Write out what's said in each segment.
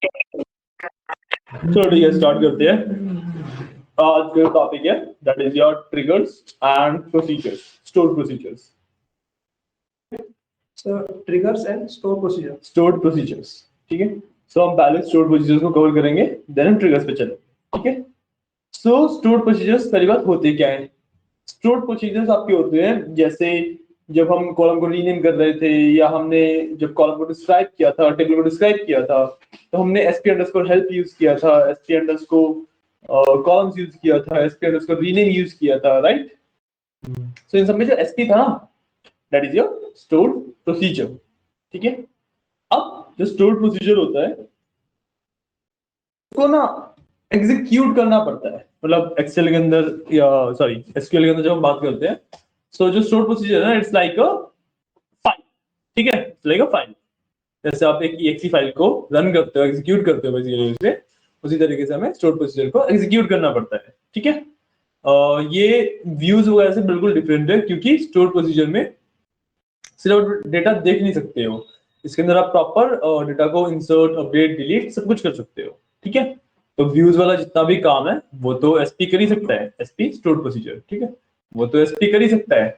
चलो ठीक है, स्टार्ट करते हैं। आज का टॉपिक है that is your triggers and procedures, store procedures. Triggers and store procedure. Store procedures, ठीक है। सो हम पहले स्टोर प्रोसीजर्स को कवर करेंगे, देन हम ट्रिगर्स पे चलेंगे, ठीक है। सो स्टोर प्रोसीजर्स पहली बात होते क्या है? स्टोर प्रोसीजर्स आपके होते हैं जैसे जब हम कॉलम को रीनेम कर रहे थे, या हमने जब कॉलम को डिस्क्राइब किया था, टेबल को डिस्क्राइब किया था, तो हमने एसपी अंडरस्कोर हेल्प यूज किया था, एसपी अंडरस्कोर कॉलम्स यूज किया था, एसपी अंडरस्कोर रीनेम यूज किया था, राइट। सो इन सब में जो एसपी था, that is your store procedure, ठीक है। अब जो स्टोर प्रोसीजर होता है उसको ना एग्जीक्यूट करना पड़ता है, मतलब एक्सेल के अंदर या सॉरी एसक्यूएल के अंदर जब हम बात करते हैं, सो जो स्टोर प्रोसीजर है ना, इट्स लाइक अ फाइल, ठीक है, इट्स लाइक अ फाइल। जैसे आप एक EXE फाइल को रन करते हो, एग्जीक्यूट करते हो बेसिकली उसे, उसी तरीके से हमें स्टोर प्रोसीजर को एग्जीक्यूट करना पड़ता है, ठीक है। ये व्यूज वगैरह से बिल्कुल डिफरेंट है, क्योंकि स्टोर प्रोसीजर में सिर्फ डेटा देख नहीं सकते हो, इसके अंदर आप प्रॉपर डेटा को इंसर्ट, अपडेट, डिलीट सब कुछ कर सकते हो, ठीक है। तो व्यूज वाला जितना भी काम है वो तो एसपी कर ही सकता है, एसपी स्टोर प्रोसीजर, ठीक है, वो तो एसपी कर ही सकता है।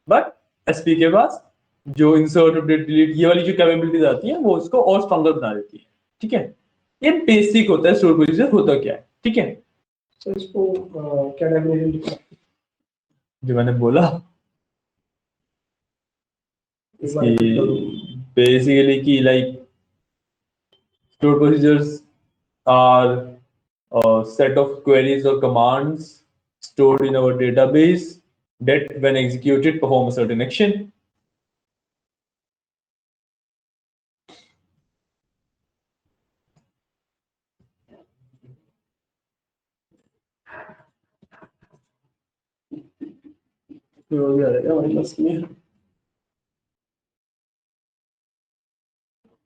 बट एसपी के पास जो इंसर्ट, अपडेट, डिलीट ये वाली जो कैपेबिलिटीज आती है वो उसको और स्ट्रॉन्गर बना देती है, ठीक है। ये बेसिक होता है स्टोर प्रोसीजर होता क्या है, ठीक है। सो इसको क्या डेफिनेशन लिखा जो मैंने बोला इसकी बेसिकली कि like stored procedures are a set of queries or commands stored in our database that, when executed, perform a certain action.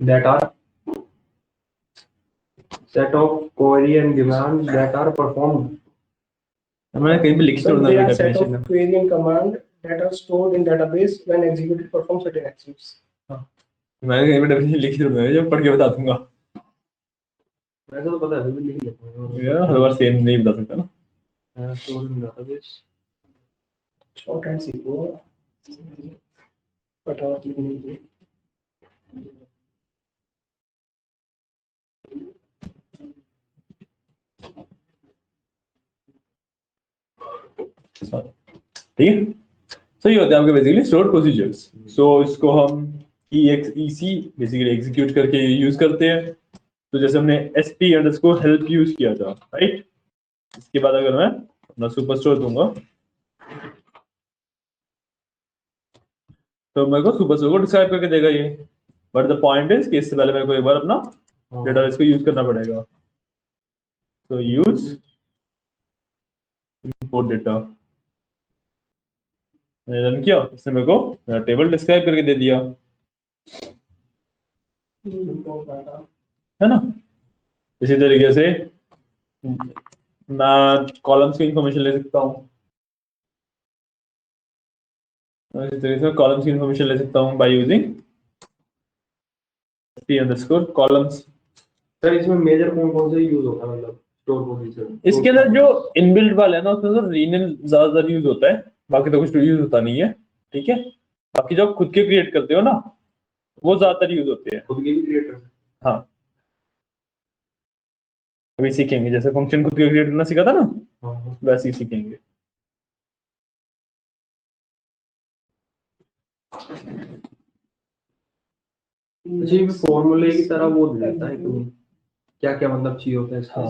that are set of query and demands that are performed. मैंने कहीं पे लिखी So छोड़ना they है are set definition of query and command that are stored in database when executed perform certain actions. मैंने कहीं पे definition लिखी छोड़ना है, जब पढ़ के बता दूंगा। वैसे तो पता है, भी लिख लेते हैं यार हर बार सेम नहीं बता सकता ना। stored in database. Short and simple. फटाफट लिखने के लिए। ठीक है, सो ये होते हैं आपके बेसिकली स्टोर प्रोसीजर्स। सो इसको हम EXEC बेसिकली एग्जीक्यूट करके यूज करते हैं। तो जैसे हमने SP अंडरस्कोर हेल्प यूज किया था, राइट। इसके बाद अगर मैं अपना सुपरस्टोर दूंगा तो मेरे को सुपरस्टोर को डिस्क्राइब करके देगा ये। बट द पॉइंट इज कि इससे पहले मेरे को एक बार अपना डेटाबेस को यूज करना पड़ेगा। तो यूज इंपोर्ट डेटा मैंने रन किया, इसने मेरे को मेरा टेबल डिस्क्राइब करके दे दिया, है ना। इसी तरीके से मैं कॉलम्स की इंफॉर्मेशन ले सकता हूँ, इसी तरीके से कॉलम्स की इंफॉर्मेशन ले सकता हूँ बाय यूजिंग columns। सर इसमें मेजर कौन से यूज होता है, मतलब स्टोर प्रोसीजर? इसके अंदर जो इनबिल्ट वाला है ना, उसमें तो रीनेम ज्यादातर यूज होता है, बाकी तो कुछ यूज होता नहीं है, ठीक है। बाकी जो खुद के क्रिएट करते हो ना वो ज्यादातर यूज होते हैं। खुद के भी क्रिएट करते हैं? हाँ, अभी सीखेंगे, जैसे फंक्शन खुद के क्रिएट करना सीखा था ना, वैसे ही सीखेंगे। अच्छा, ये फॉर्मूले की तरह वो देता है तो क्या क्या मतलब चाहिए होता है इसका?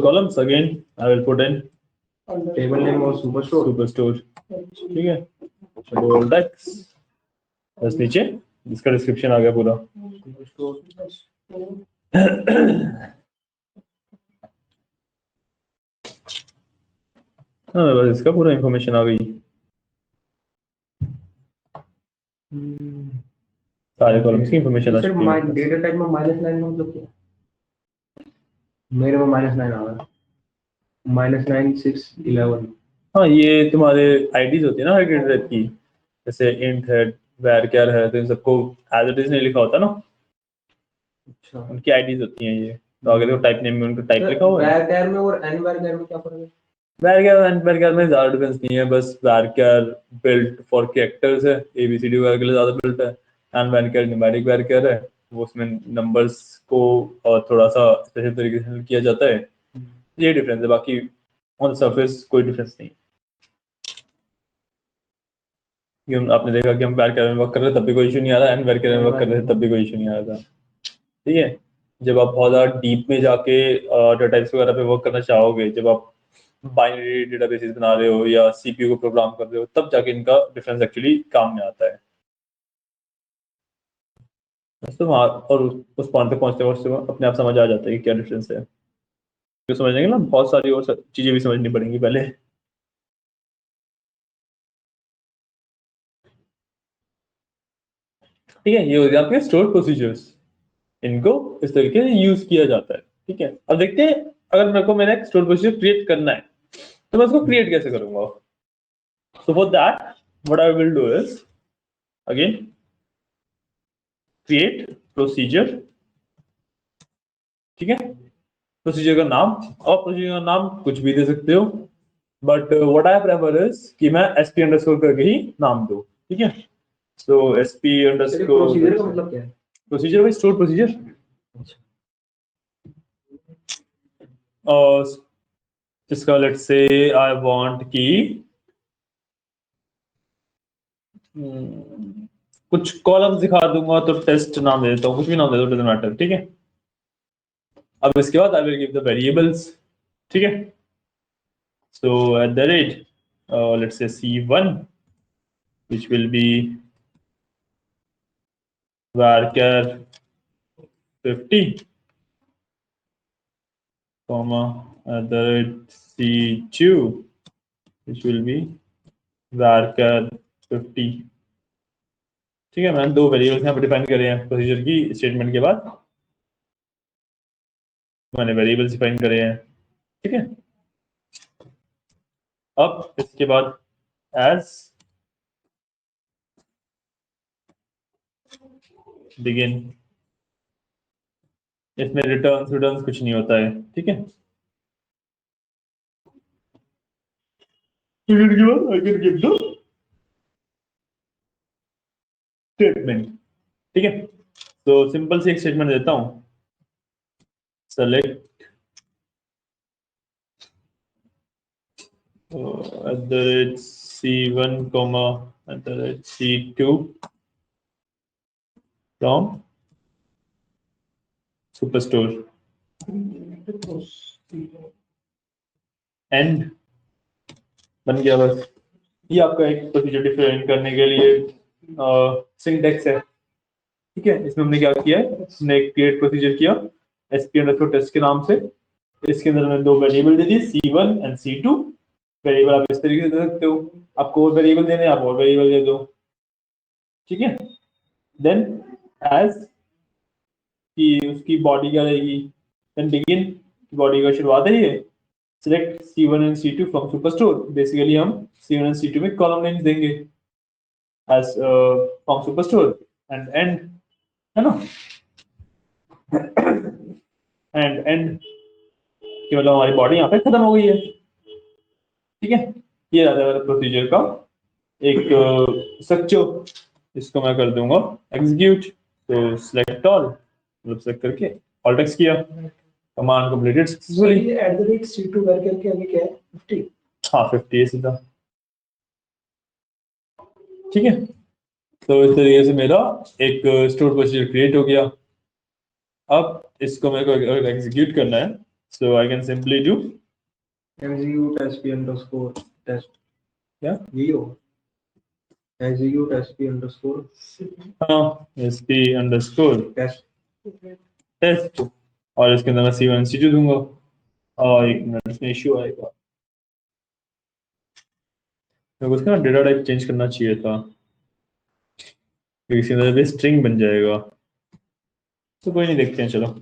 Columns again I will put in table name और सुपरस्टोर, ठीक है। चलो डेक्स बस नीचे इसका डिस्क्रिप्शन आ गया पूरा। हाँ, बस इसका पूरा इंफॉर्मेशन आ गई, सारे कॉलम्स की इंफॉर्मेशन आ सर चुकी है। डेटा टाइप में -9 मतलब क्या? मेरे में -9 आ रहा है, -9 6 11। हाँ, ये तुम्हारे आईडीज होती है ना हर डेटा की, जैसे इंट है, वैर कैर है, तो इन सबको एज इट इज नहीं लिखा होता ना, अच्छा, उनकी आईडीज होती हैं ये। तो अगर देखो टाइप नेम में उनका टाइप लिखा हुआ है। varchar में और nvarchar में क्या फर्क है? varchar और nvarchar में ज्यादा डिफरेंस नहीं है, बस varchar बिल्ट फॉर कैरेक्टर्स है, एबीसीडी वगैरह के लिए ज्यादा बिल्ट है, एंड varchar न्यूमेरिक varchar है, वो उसमें नंबर्स को थोड़ा सा स्पेशल तरीके से handle किया जाता है। ये डिफरेंस है, बाकी ऑन सरफेस कोई डिफरेंस नहीं। कि आपने देखा कि हम varchar में वर्क कर रहे हैं तब भी कोई इशू नहीं आ रहा, एंड varchar में वर्क कर रहे थे तब भी कोई इशू नहीं आ रहा था। ठीक है, जब आप बहुत ज्यादा डीप में जाके डाटा टाइप्स वगैरह पे वर्क करना चाहोगे, जब आप बाइनरी डेटाबेसेस बना रहे हो या सीपीयू को प्रोग्राम कर रहे हो, तब जाके इनका डिफरेंस एक्चुअली काम में आता है। बस तो और उस पॉइंट पे पहुंचते पहुंचते अपने आप समझ आ जाता है कि क्या डिफरेंस है। तो समझेंगे ना, बहुत सारी और चीजें भी समझनी पड़ेंगी पहले। ठीक है, ये हो गया आपके स्टोर प्रोसीजर्स, इनको इस तरीके से यूज किया जाता है। ठीक है, अब देखते हैं अगर मेरे को मेरा एक स्टोर प्रोसीजर क्रिएट करना है तो मैं उसको क्रिएट कैसे करूंगा। So for that, what I will do is again create procedure। ठीक है, प्रोसीजर का नाम, और प्रोसीजर का नाम कुछ भी दे सकते हो, but what I prefer is कि मैं एसपी अंडरस्कोर करके ही नाम दूं। ठीक है, सो एसपी अंडरस्कोर प्रोसीजर का मतलब क्या है? Procedure by store procedure. और जिसका लेट्स से आई वांट की कुछ कॉलम्स दिखा दूंगा तो टेस्ट नाम दे देता हूँ, कुछ भी नाम दे दो, डजंट मैटर। ठीक है, अब इसके बाद I will give the variables. ठीक है, so at the rate let's say C1 which will be varchar 50 comma at the rate C2 which will be varchar 50। ठीक है, मैंने दो वेरिएबल्स यहाँ पर डिफाइन करे हैं प्रोसीजर की स्टेटमेंट के बाद, मैंने वेरिएबल्स डिफाइन करे हैं। ठीक है, अब इसके बाद एज बिगिन, इसमें रिटर्न कुछ नहीं होता है। ठीक है, पीरियड के बाद I can give the statement. ठीक है, तो सिंपल से एक स्टेटमेंट देता हूं, select at the rate C1 comma at the rate C2 from superstore and बन गया। बस ये आपका एक प्रोसीजर डिफाइन करने के लिए सिंटेक्स है। ठीक है, इसमें हमने क्या किया है, हमने एक क्रिएट प्रोसीजर किया एसपी अंडरस्कोर टेस्ट के नाम से। इसके अंदर मैंने दो variable they the C1 and C2। Variable आप इस तरीके से दे सकते हो, आपको और वेरिएबल देने आप और वेरिएबल दे दो। ठीक है, देन एज कि उसकी बॉडी क्या रहेगी, देन बिगिन की बॉडी का शुरुआत है ये, select C1 and C2 from superstore. Basically हम C1 एंड C2 में कॉलम नेम्स देंगे एज फ्रॉम सुपरस्टोर, एंड है ना, एंड कि मतलब हमारी बॉडी यहाँ पे खत्म हो गई है। ठीक है, ये रहता है प्रोसीजर का एक स्ट्रक्चर। इसको मैं कर दूंगा एग्जीक्यूट, तो सिलेक्ट ऑल, मतलब सेलेक्ट करके ऑल टेक्स्ट किया, command completed successfully. Eight the rate C2 worker के आगे क्या है 50। हाँ 50 है सीधा। ठीक है, तो इस तरीके से मेरा एक स्टोर प्रोसीजर क्रिएट हो गया। अब इसको मेरे को एग्जीक्यूट करना है, so I can simply do execute sp underscore test, क्या, यही होगा, execute sp underscore हाँ sp अंडरस्कोर test। टेस्ट, और इसके अंदर मैं C1 C2 दूंगा। और एक मिनट, इसमें इश्यू आएगा, मेरे को इसका डेटा टाइप चेंज करना चाहिए था क्योंकि इसके अंदर भी स्ट्रिंग बन जाएगा। तो कोई नहीं, देखते हैं चलो।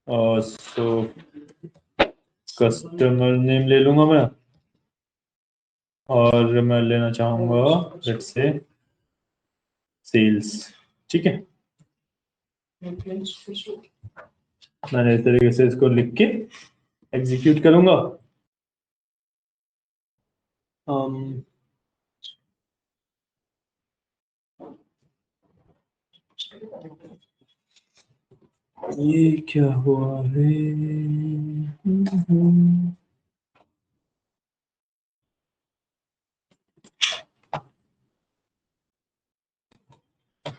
और सो कस्टमर नेम ले लूंगा मैं, और मैं लेना चाहूंगा लेट्स से सेल्स। ठीक है, मैंने इस तरीके से इसको लिख के एग्जीक्यूट करूंगा। ये क्या हुआ है?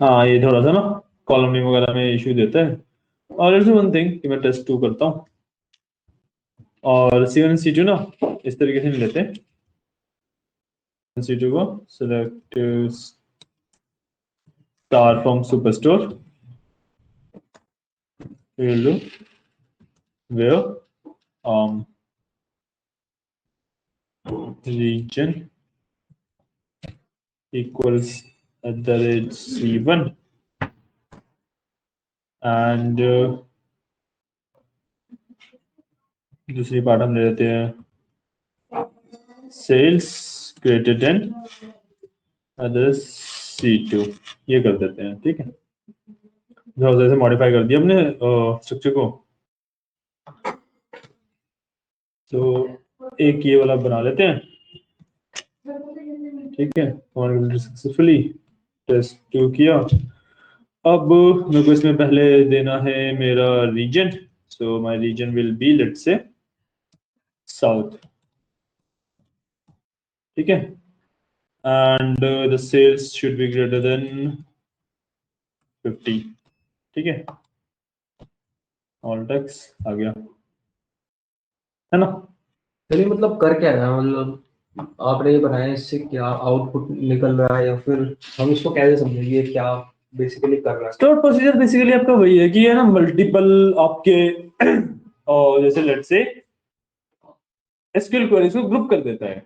हाँ, ये थोड़ा सा ना कॉलम नेम वगैरह में इशू देता है। और इट्स वन थिंग कि मैं टेस्ट 2 करता हूँ और C1 C2 ना इस तरीके से नहीं लेते। C2 को select star from superstore, we'll do where region equals @C1 and दूसरी पार्ट हम ले लेते हैं सेल्स ग्रेटर देन C2, ये कर देते हैं। ठीक है, थोड़ा सा मॉडिफाई कर दिया हमने स्ट्रक्चर को। तो एक ये वाला बना लेते हैं। ठीक है, सक्सेसफुली टेस्ट 2 किया। अब मेरे को इसमें पहले देना है मेरा reason, so my reason will be let's say south. ठीक है, and the sales should be greater than 50। ठीक है, ऑल टेक्स्ट आ गया है ना। चलिए, मतलब कर क्या रहा है, मतलब आपने ये बनाया, इससे क्या आउटपुट निकल रहा है, या फिर हम इसको कैसे समझेंगे क्या बेसिकली कर रहा है? स्टोर प्रोसीजर बेसिकली आपका वही है कि है ना मल्टीपल आपके और जैसे लेट्स से एसक्यूएल क्वेरीज को ग्रुप कर देता है।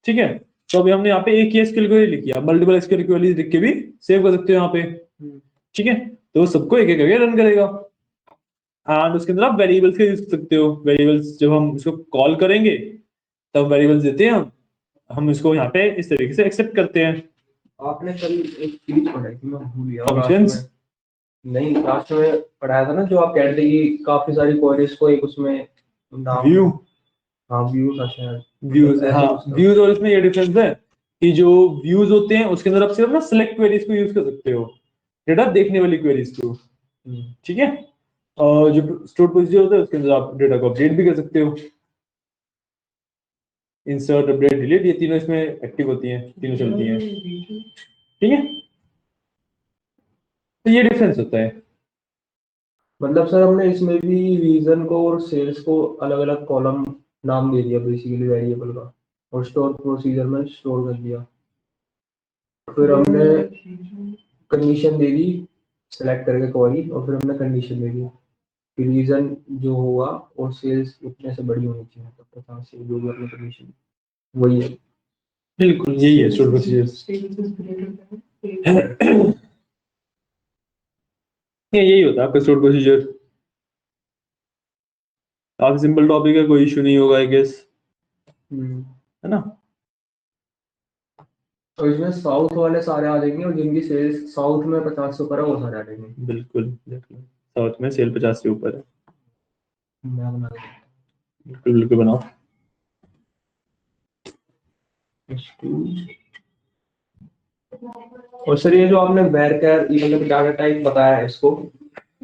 ठीक है, तो अभी हमने यहाँ पे एक ही एसक्यूएल क्वेरी लिखी है, मल्टीपल एसक्यूएल क्वेरीज लिख के भी सेव कर सकते हो यहाँ पे। ठीक है, तो सबको एक एक करके रन करेगा एंड उसके अंदर आप वेरिएबल्स के यूज कर सकते हो। वेरिएबल्स जब हम इसको कॉल करेंगे तब वेरिएबल्स देते हैं हम इसको यहाँ पे इस तरीके से एक्सेप्ट करते हैं। आपने कल एक चीज पढ़ाई थी, मैं भूल गया Functions? लास्ट में। नहीं, लास्ट में पढ़ाया था ना, जो आप कह रहे थे कि काफी सारी क्वेरीज को एक उसमें नाम। व्यू, हाँ, व्यू था शायद। व्यूज, ऐसे हाँ कुछ था। व्यूज और इसमें ये डिफरेंस है कि जो व्यूज होते हैं उसके अंदर आप सिर्फ ना सिलेक्ट क्वेरीज को यूज कर सकते हो, डेटा देखने वाली क्वेरीज को। ठीक है, और जो स्टोर प्रोसीजर होता है उसके अंदर आप डेटा को अपडेट भी कर सकते हो। इंसर्ट, अपडेट, डिलीट, ये तीनों इसमें एक्टिव होती हैं, तीनों चलती हैं। ठीक है, तो ये डिफरेंस होता है। मतलब सर, हमने इसमें भी रीजन को और सेल्स को अलग अलग कॉलम नाम दे दिया बेसिकली वेरिएबल का, और स्टोर प्रोसीजर में स्टोर कर दिया। फिर हमने कंडीशन दे दी सेलेक्ट करके क्वेरी, और फिर हमने कंडीशन दे दी कि रीजन जो हुआ और सेल्स उतने से बड़ी होनी चाहिए, मतलब 50 से, जो भी अपनी कंडीशन वही है। बिल्कुल यही है स्टोर प्रोसीजर। यही होता है आपका स्टोर प्रोसीजर। काफी सिंपल टॉपिक है, कोई इशू नहीं होगा आई गेस, है ना। तो इसमें साउथ वाले सारे आ जाएंगे, और जिनकी सेल्स साउथ में 50 से ऊपर है वो सारे आ जाएंगे। बिल्कुल, साउथ में सेल 50 से ऊपर है। मैं बना देता बिल्कुल बिल्कुल बनाओ। हूँ। और सर, ये जो आपने varchar मतलब डाटा टाइप बताया है इसको,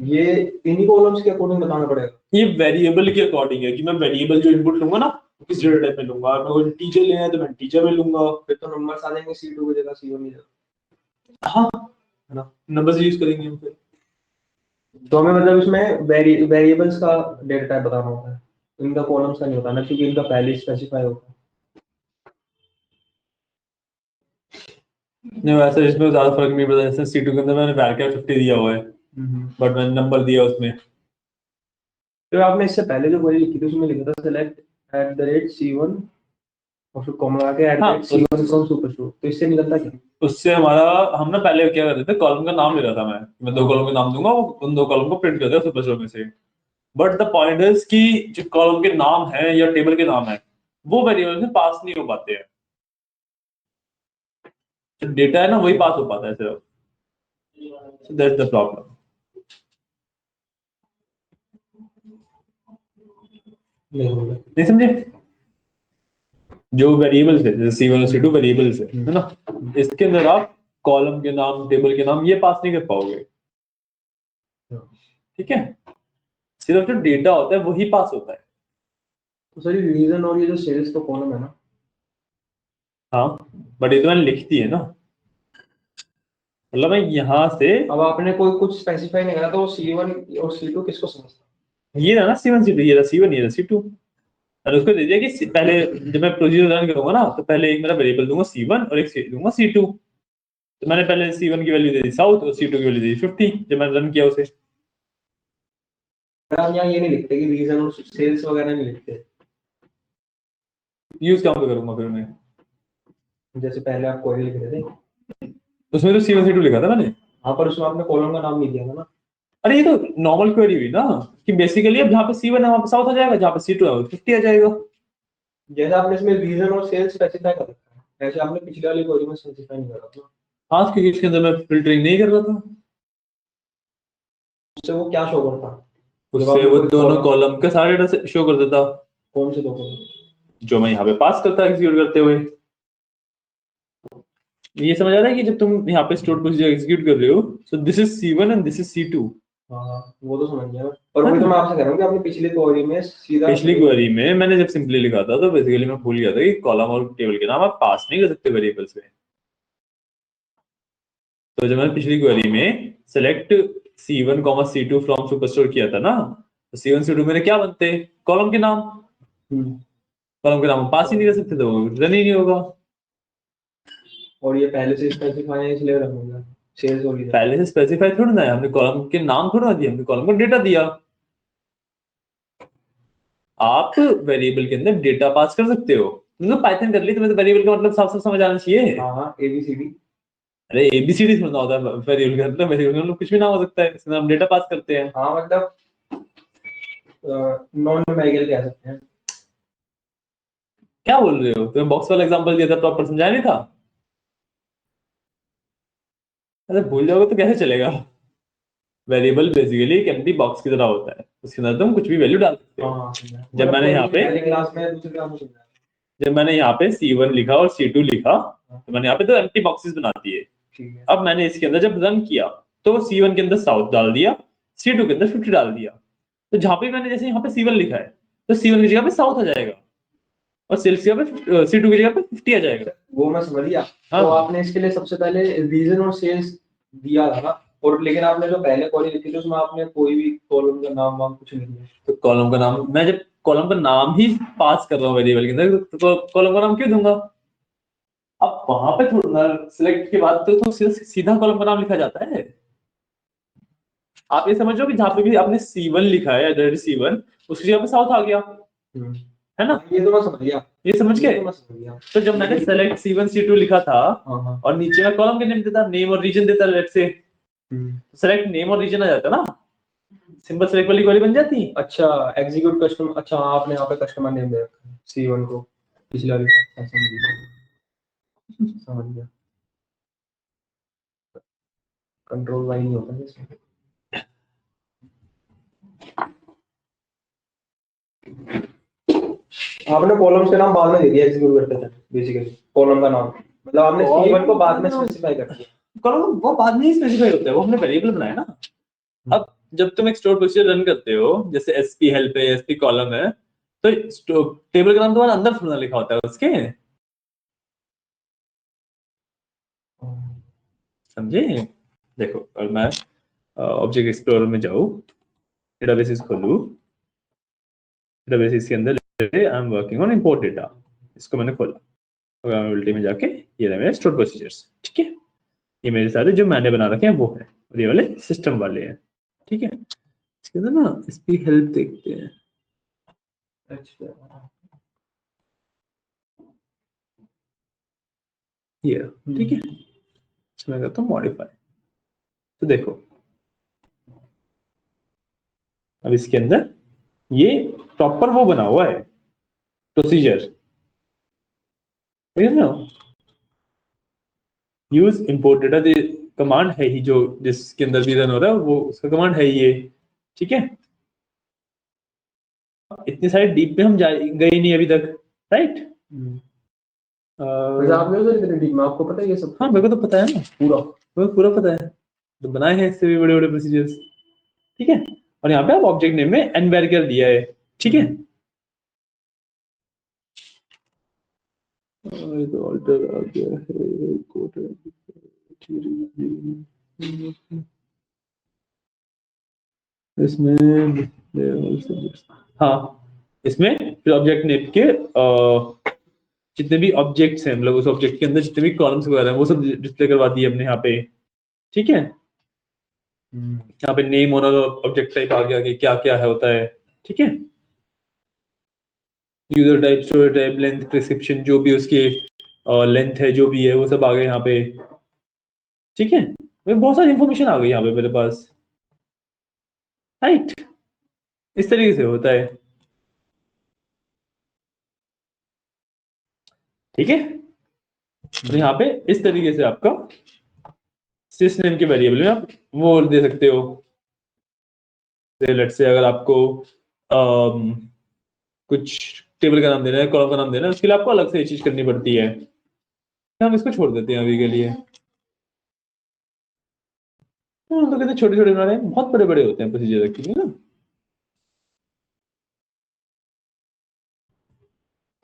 ये इन्हीं कॉलम्स के अकॉर्डिंग बताना पड़ेगा? ये वेरिएबल के अकॉर्डिंग है कि मैं वेरिएबल जो इनपुट लूंगा ना किस डेटा टाइप में लूंगा। अगर कोई टीचर लेना है तो मैं टीचर में लूंगा। फिर तो नंबर्स आ जाएंगे C2 की जगह C1 की जगह। हाँ, है ना, नंबर्स यूज करेंगे हम फिर। तो हमें मतलब इसमें वेरिएबल्स का डेटा टाइप बताना होता है, इनका कॉलम्स का नहीं बताना, क्योंकि इनका पहले ही स्पेसिफाई होता है। नहीं, वैसे इसमें ज्यादा फर्क नहीं पड़ता। जैसे C2 के अंदर मैंने varchar 50 दिया हुआ है बट मैंने नंबर दिया उसमें। तो आपने इससे पहले जो क्वेरी लिखी थी उसमें लिखा था select @C1 और फिर कॉमा लगा के हाँ, @C1 फ्रॉम सुपरस्टोर, तो इससे निकलता क्या? उससे हमारा हम ना पहले क्या करते थे, कॉलम का नाम ले रहा था मैं दो कॉलम का नाम दूंगा, वो उन दो कॉलम को प्रिंट कर देगा सुपरस्टोर में से। बट द पॉइंट इज कि जो कॉलम के नाम है या टेबल के नाम है वो वेरिएबल में पास नहीं हो पाते हैं। जो डेटा है ना वही पास हो पाता है सिर्फ। So that's the problem. नहीं समझे? जो वेरिएबल्स है जैसे C1 और C2 वेरिएबल्स है ना, इसके अंदर आप कॉलम के नाम, टेबल के नाम ये पास नहीं कर पाओगे, ठीक है? सिर्फ जो डेटा होता है वही पास होता है। तो सर रीजन और ये जो सेल्स का कॉलम है ना, हाँ, बट ये तो मैंने लिख दी है ना, मतलब मैं यहाँ से अब आपने कोई कुछ स्पेसिफाई नहीं करा तो C1 और C2 किसको समझता? ये रहा ना C1 C2, ये रहा C1 ये रहा C2, और उसको दे दिया कि पहले जब मैं प्रोसीजर रन करूंगा ना तो पहले एक मेरा वेरिएबल दूंगा C1 और एक दूंगा C2। तो मैंने पहले C1 की वैल्यू दे दी साउथ और C2 की वैल्यू दे दी 50 जब मैंने रन किया उसे। हम यहाँ ये नहीं लिखते कि रीजन और सेल्स वगैरह नहीं लिखते, यूज कहाँ पे करूंगा फिर मैं? जैसे पहले आप क्वेरी लिख रहे थे उसमें तो C1 C2 लिखा था मैंने। हाँ, पर उसमें आपने कॉलम का नाम नहीं दिया था ना। अरे ये तो नॉर्मल क्वेरी हुई ना कि बेसिकली अब जहाँ पे C1 है वहाँ पे साउथ आ जाएगा, जहाँ पे C2 है वहाँ पे 50 आ जाएगा। जैसे आपने इसमें रीजन और सेल्स स्पेसिफाई कर रखा है, ऐसे आपने पिछले वाली क्वेरी में स्पेसिफाई नहीं करा था। हाँ, क्योंकि इसके अंदर मैं फिल्टरिंग नहीं कर रहा था, उससे वो क्या शो करता? उससे वो दोनों कॉलम के सारे डेटा शो कर देता कौन से दो कॉलम? जो मैं यहाँ पे पास करता एग्जीक्यूट करते हुए। ये समझ आ रहा है कि जब तुम यहाँ पे स्टोर प्रोसीजर एग्जीक्यूट कर रहे हो, so this is C1 and this is C2। हाँ वो तो समझ गया, और वही तो मैं आपसे कह रहा हूँ कि आपने पिछली क्वेरी में सीधा पिछली क्वेरी में मैंने जब सिंपली लिखा था तो बेसिकली मैं भूल गया था कि कॉलम और टेबल के नाम आप पास नहीं कर सकते वेरिएबल्स में। तो जब मैंने पिछली क्वेरी में select C1, C2 from superstore किया था ना, तो C1 C2 मेरे क्या बनते? कॉलम के नाम। कॉलम के नाम हम पास ही नहीं कर सकते तो रन ही नहीं होगा। और ये पहले से स्पेसिफाई है इसलिए रन होगा। सेल्स और पहले से स्पेसिफाई थोड़ा ना है, हमने कॉलम के नाम थोड़ा दिया, हमने कॉलम का डेटा दिया। आप वेरिएबल के अंदर डेटा पास कर सकते हो, तुमने पाइथन कर ली, तुम्हें तो वेरिएबल का मतलब साफ साफ समझ आना चाहिए। हाँ ABCD। अरे ABCD समझना होता है वेरिएबल का मतलब, वेरिएबल का मतलब कुछ भी ना हो सकता है, इसमें हम डेटा पास करते हैं। हाँ मतलब नॉन न्यूमेरिकल कह सकते हैं। क्या बोल रहे हो? तुम्हें बॉक्स वाला एग्जांपल दिया था, प्रॉपर समझाया नहीं था? अरे भूल जाओगे तो कैसे चलेगा? वेरिएबल बेसिकली एक एम्प्टी बॉक्स की तरह होता है, उसके अंदर तुम कुछ भी वैल्यू डाल सकते हो। हाँ जब मैंने यहाँ पे पहली क्लास में दूसरी क्लास में समझाया। जब मैंने यहाँ पे C1 लिखा और C2 लिखा, तो मैंने यहाँ पे दो एम्प्टी बॉक्सेस बना दिए। ठीक है। अब मैंने इसके अंदर जब रन किया तो C1 के अंदर साउथ डाल दिया, C2 के अंदर 50 डाल दिया। तो जहां पे मैंने जैसे यहाँ पे C1 लिखा है तो C1 की जगह पे साउथ आ जाएगा और सेल्स की जगह पे C2 की जगह पे 50 आ जाएगा। वो मैं समझ गया। हाँ। तो आपने इसके लिए सबसे पहले रीजन और सेल्स दिया था ना, और लेकिन आपने जो पहले क्वेरी लिखी थी उसमें आपने कोई भी कॉलम का नाम वाम कुछ नहीं दिया। तो कॉलम का नाम, मैं जब कॉलम का नाम ही पास कर रहा हूँ वेरिएबल के अंदर तो कॉलम का नाम क्यों दूंगा? अब वहां पे थोड़ा सिलेक्ट के बाद तो सीधा कॉलम का नाम लिखा जाता है। आप ये समझो कि जहां पे भी आपने C1 लिखा है, C1 उसकी जगह पे साउथ आ गया, है ना? ये तो मैं समझ गया। ये समझ ये गए? तो मैं समझ गया। तो जब मैंने सेलेक्ट C1 C2 लिखा था हाँ। और नीचे में कॉलम के नेम देता, नेम और रीजन देता, लेट्स से सेलेक्ट नेम और रीजन आ जाता ना, सिंपल सेलेक्ट वाली क्वेरी बन जाती। अच्छा एग्जीक्यूट कस्टमर, अच्छा आपने यहाँ पे कस्टमर नेम दे रखा है C1 को, पिछले वाली समझ गया। कंट्रोल वाई नहीं होता है इसमें। आपने कॉलम्स के नाम बाद में दे दिया एग्जीक्यूट करते थे, बेसिकली कॉलम का नाम मतलब आपने C1 को बाद में स्पेसिफाई कर दिया। कॉलम वो बाद में ही स्पेसिफाई होता है, वो हमने वेरिएबल बनाया ना। अब जब तुम एक स्टोर प्रोसीजर रन करते हो, जैसे SP हेल्प है, SP कॉलम है, तो टेबल का नाम तुम्हारे अंदर थोड़ा लिखा होता है उसके, समझे? देखो, और मैं ऑब्जेक्ट एक्सप्लोरर में जाऊँ, डेटाबेसेस खोलूं, डेटाबेसेस के अंदर I am working on import data, इसको मैंने खोला, प्रोग्रामेबिलिटी में जाके ये रहे मेरे स्टोर प्रोसीजर्स, ठीक है? ये मेरे सारे जो मैंने बना रखे हैं वो है, और ये वाले सिस्टम वाले हैं, ठीक है? इसके अंदर ना SP हेल्प देखते हैं। अच्छा ये ठीक है, इसमें करता हूँ मॉडिफाई। तो देखो अब इसके अंदर ये प्रॉपर वो बना हुआ है procedure, use import data command है ही, जो जिसके अंदर भी रन हो रहा है वो उसका कमांड है ही ये, ठीक है। इतनी सारी डीप में हम गए नहीं अभी तक, राइट। वैसे आपने उधर इतने डीप में, आपको पता है ये सब? हाँ मेरे को तो पता है ना, पूरा मेरे को पूरा पता है, तो बनाए हैं इससे भी बड़े बड़े प्रोसीजर्स, ठीक है। और यहाँ पे आप ऑब्जेक्ट नेम में एन वेरिएबल दिया है, ठीक है। ये तो ऑल्टर आ गया है, कोड इसमें, हाँ इसमें फिर ऑब्जेक्ट नेम के जितने भी ऑब्जेक्ट्स हैं, मतलब उस ऑब्जेक्ट के अंदर जितने भी कॉलम्स वगैरह हैं वो सब डिस्प्ले करवा दिए हमने यहाँ पे, ठीक है। यहाँ पे नेम ओनर ऑब्जेक्ट टाइप आ गया कि क्या क्या है होता है, ठीक है। User type, storage type, length, prescription, जो भी उसके लेंथ है जो भी है वो सब आ गए यहाँ पे, ठीक है। बहुत सारी इंफॉर्मेशन आ गई यहाँ पे मेरे पास, राइट। इस तरीके से होता है, ठीक है। तो यहाँ पे इस तरीके से आपका सिस नेम के वेरिएबल में आप वो दे सकते हो। लेट्स से अगर आपको कुछ टेबल का नाम देना है, कॉलम का नाम देना है, उसके लिए आपको अलग से ये चीज करनी पड़ती है। हम इसको छोड़ देते हैं अभी के लिए। तो कहते छोटे छोटे बना रहे हैं, बहुत बड़े बड़े होते हैं प्रोसीजर एक्चुअली ना।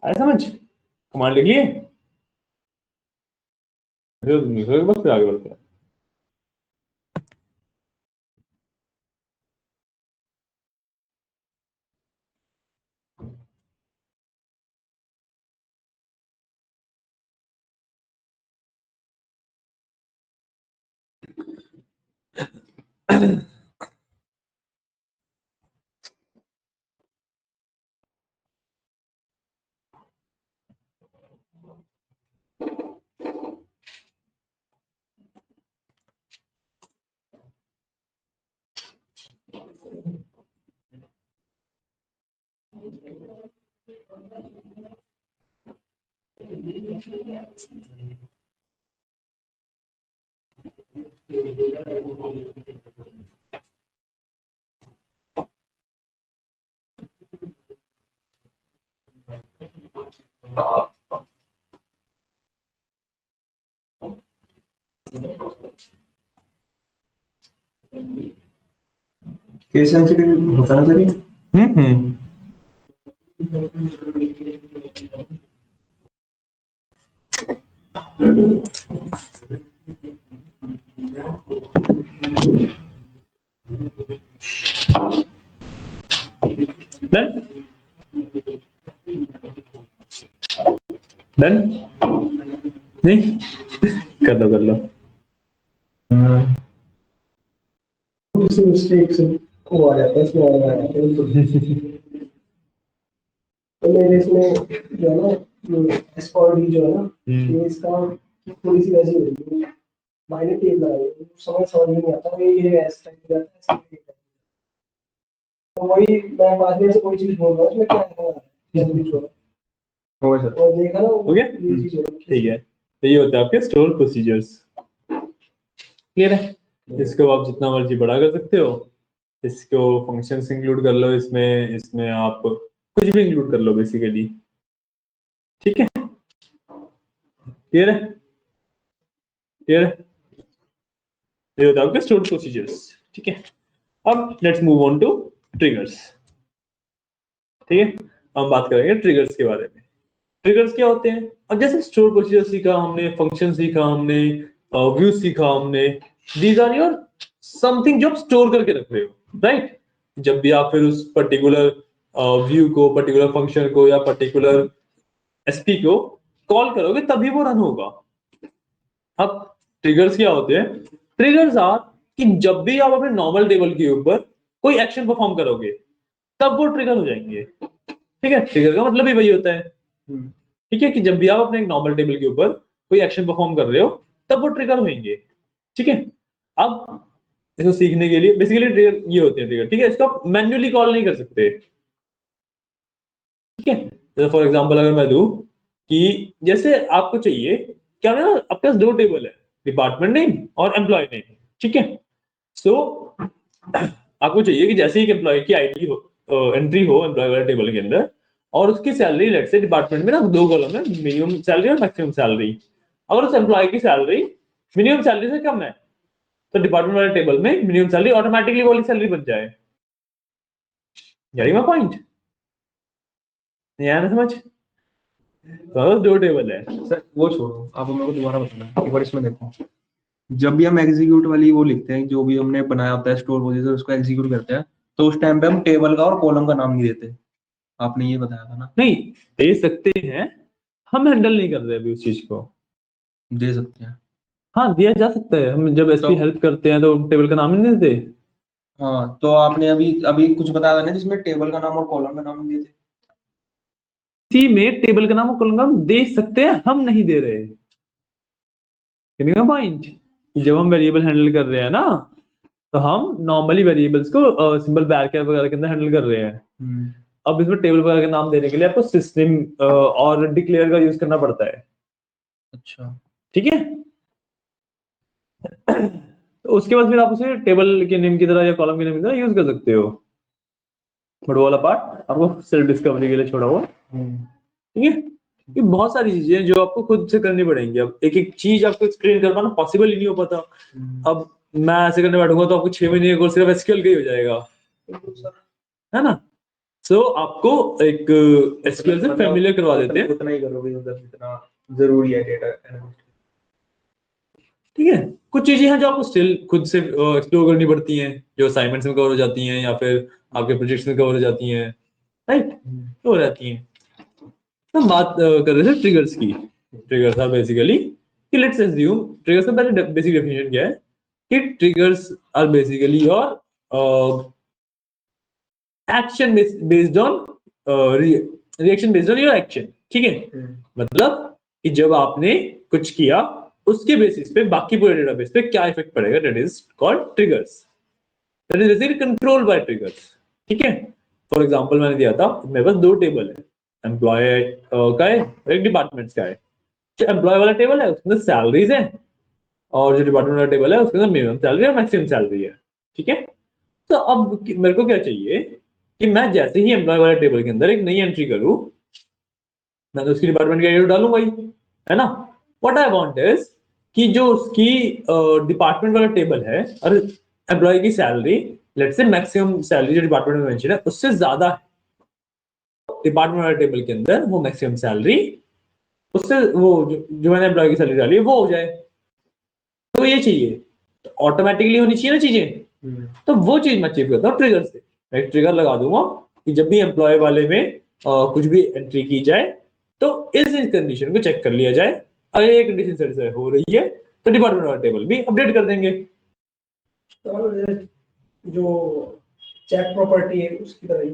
आया समझ? कमांड लिख लिए, बस फिर आगे बढ़ते हैं। केस सेंसिटिव होता है सर ये? हम्म। डन डन नहीं, कर लो मिस्टेक से वो आ जाता है, इसमें आ जाता है। तो मेरे इसमें जो है ना, एस और डी जो है ना, ये इसका थोड़ी सी वैसी होती है, माइनर टेप लगाई है, समझ नहीं आता ये एस टाइप का जाता है, तो वही मैं बाद में से कोई चीज बोल रहा हूँ, इसमें क्या है जल्दी जो हो गया सर। और देखा ना हो गया, ये चीज हो ठीक है। तो ये होता है आपके स्टोर प्रोसीजर्स, क्लियर है। इसको आप जितना मर्जी बड़ा कर सकते हो, इसको फंक्शंस इंक्लूड कर लो, इसमें इसमें आप कुछ भी इंक्लूड कर लो बेसिकली, ठीक है। क्लियर है, क्लियर है। ये होता है आपके स्टोर प्रोसीजर्स, ठीक है। अब let's move on to triggers, ठीक है। हम बात करेंगे ट्रिगर्स के बारे में। ट्रिगर्स क्या होते हैं? अब जैसे स्टोर प्रोसीजर सीखा हमने, फंक्शन सीखा हमने, व्यू सीखा हमने, दीज आर योर समथिंग जो आप स्टोर करके रख रहे हो, राइट। जब भी आप फिर उस पर्टिकुलर व्यू को, पर्टिकुलर फंक्शन को या पर्टिकुलर एसपी को कॉल करोगे तभी वो रन होगा। अब ट्रिगर्स क्या होते हैं? ट्रिगर्स आर कि जब भी आप अपने नॉर्मल टेबल के ऊपर कोई एक्शन परफॉर्म करोगे तब वो ट्रिगर हो जाएंगे, ठीक है। ट्रिगर का मतलब ही वही होता है, ठीक है, कि जब भी आप अपने एक नॉर्मल टेबल के ऊपर कोई एक्शन परफॉर्म कर रहे हो तब वो ट्रिगर होंगे, ठीक है। अब इसको सीखने के लिए बेसिकली ट्रिगर ये होते हैं, ट्रिगर, ठीक है। इसको आप मैन्युअली कॉल नहीं कर सकते, ठीक है। जैसे फॉर एग्जांपल अगर मैं दूं कि जैसे आपको चाहिए क्या, ना आपके पास दो टेबल है, डिपार्टमेंट नेम और एम्प्लॉय नेम, ठीक है। सो आपको चाहिए कि जैसे ही एम्प्लॉय की आईडी हो, एंट्री हो एम्प्लॉय वाले टेबल के अंदर, और उसकी सैलरी लेट से डिपार्टमेंट में ना दो कॉलम है, मिनिमम सैलरी और मैक्सिमम सैलरी। अगर उस एम्प्लॉय की सैलरी मिनिमम सैलरी से कम है तो डिपार्टमेंट वाले टेबल में मिनिमम सैलरी ऑटोमेटिकली वाली सैलरी बन जाए। यानी पॉइंट नहीं आया ना समझ? तो दो टेबल है। सर वो छोड़ो, आप मेरे को दोबारा बताना एक बार, इसमें देखो। जब भी हम एग्जीक्यूट वाली वो लिखते हैं, जो भी हमने बनाया होता है स्टोर पोजीशन, उसको एग्जीक्यूट करते हैं, तो उस टाइम पे हम टेबल का और कॉलम का नाम नहीं देते। आपने ये बताया था ना? नहीं दे सकते हैं, हम हैंडल नहीं कर रहे अभी उस चीज को। दे सकते हैं। हाँ दिया जा सकता है, हम जब एसपी तो हेल्प करते हैं तो टेबल का नाम ही नहीं देते। हाँ, तो आपने अभी अभी कुछ बताया था ना जिसमें टेबल का नाम और कॉलम का नाम नहीं देते। सी में टेबल का नाम और कॉलम का नाम दे सकते हैं, हम नहीं दे रहे। पॉइंट, जब हम वेरिएबल हैंडल कर रहे हैं ना, तो हम नॉर्मली वेरिएबल्स को सिंपल ब्रैकेट वगैरह के अंदर हैंडल कर रहे हैं। अब इसमें टेबल वगैरह का नाम देने के लिए आपको सिस्टम और डिक्लेयर का यूज करना पड़ता है, अच्छा। ठीक है। तो उसके बाद फिर आप उसे टेबल के नेम की तरह या कॉलम के नेम की तरह यूज कर सकते हो। बट वो वाला पार्ट आपको सेल्फ डिस्कवरी के लिए छोड़ा हुआ, ठीक है। ये बहुत सारी चीजें हैं जो आपको खुद से करनी पड़ेंगी। अब एक एक चीज आपको एक्सप्लेन कर पाना पॉसिबल ही नहीं हो पाता। अब मैं ऐसे करने बैठूंगा तो आपको 6 महीने का कोर्स सिर्फ एसक्यूएल का ही हो जाएगा, है ना। सो आपको एक एसक्यूएल से फेमिलियर करवा देते हैं, उतना ही करोगे उधर जितना जरूरी है डेटा एनालिस्ट। ठीक है। कुछ चीजें हैं जो आपको स्टिल खुद से एक्सप्लोर करनी पड़ती हैं, जो असाइनमेंट्स में कवर हो जाती हैं या फिर आपके प्रोजेक्ट्स में कवर हो जाती हैं, राइट, हो रहती हैं। तो हम बात कर रहे थे ट्रिगर्स की। ट्रिगर्स आर बेसिकली कि लेट्स अज्यूम, ट्रिगर्स का पहले बेसिक डेफिनेशन क्या है कि triggers are basically your action based on reaction based on your action, ठीक है। मतलब कि जब आपने कुछ किया उसके बेसिस पे बाकी पूरे डेटाबेस पे क्या इफेक्ट पड़ेगा, that is called triggers, that is basically control by triggers, ठीक है। फॉर एग्जांपल मैंने दिया था, मेरे पास दो टेबल है, एम्प्लॉय का है और एक डिपार्टमेंट्स का है। जो एम्प्लॉय वाला टेबल है उसके अंदर सैलरीज है, और जो डिपार्टमेंट वाला टेबल है उसके अंदर मिनिमम सैलरी और मैक्सिमम सैलरी है, ठीक है। तो अब मेरे को क्या चाहिए कि मैं जैसे ही एम्प्लॉय वाले टेबल के अंदर एक नई एंट्री करूं, मैं तो उसकी डिपार्टमेंट की आईडी डालूंगा ही, है ना। व्हाट आई वांट इज कि जो उसकी डिपार्टमेंट वाला टेबल है और एम्प्लॉय की salary, let's say maximum salary जो डिपार्टमेंट में मेंशन है उससे ज्यादा है, डिपार्टमेंट वाले टेबल के अंदर वो मैक्सिमम सैलरी उससे वो जो मैंने एम्प्लॉय की सैलरी डाली है वो हो जाए। तो ये चाहिए, तो ऑटोमेटिकली होनी चाहिए ना चीजें। तो वो चीज मैं अचीव करता हूँ ट्रिगर से। मैं ट्रिगर लगा दूंगा कि जब भी एम्प्लॉय वाले में कुछ भी एंट्री की जाए तो इस कंडीशन को चेक कर लिया जाए, अगर ये कंडीशन सेटिस्फाई हो रही है तो डिपार्टमेंट वाला टेबल भी अपडेट कर देंगे। जो चेक प्रॉपर्टी है उसकी तरह ही,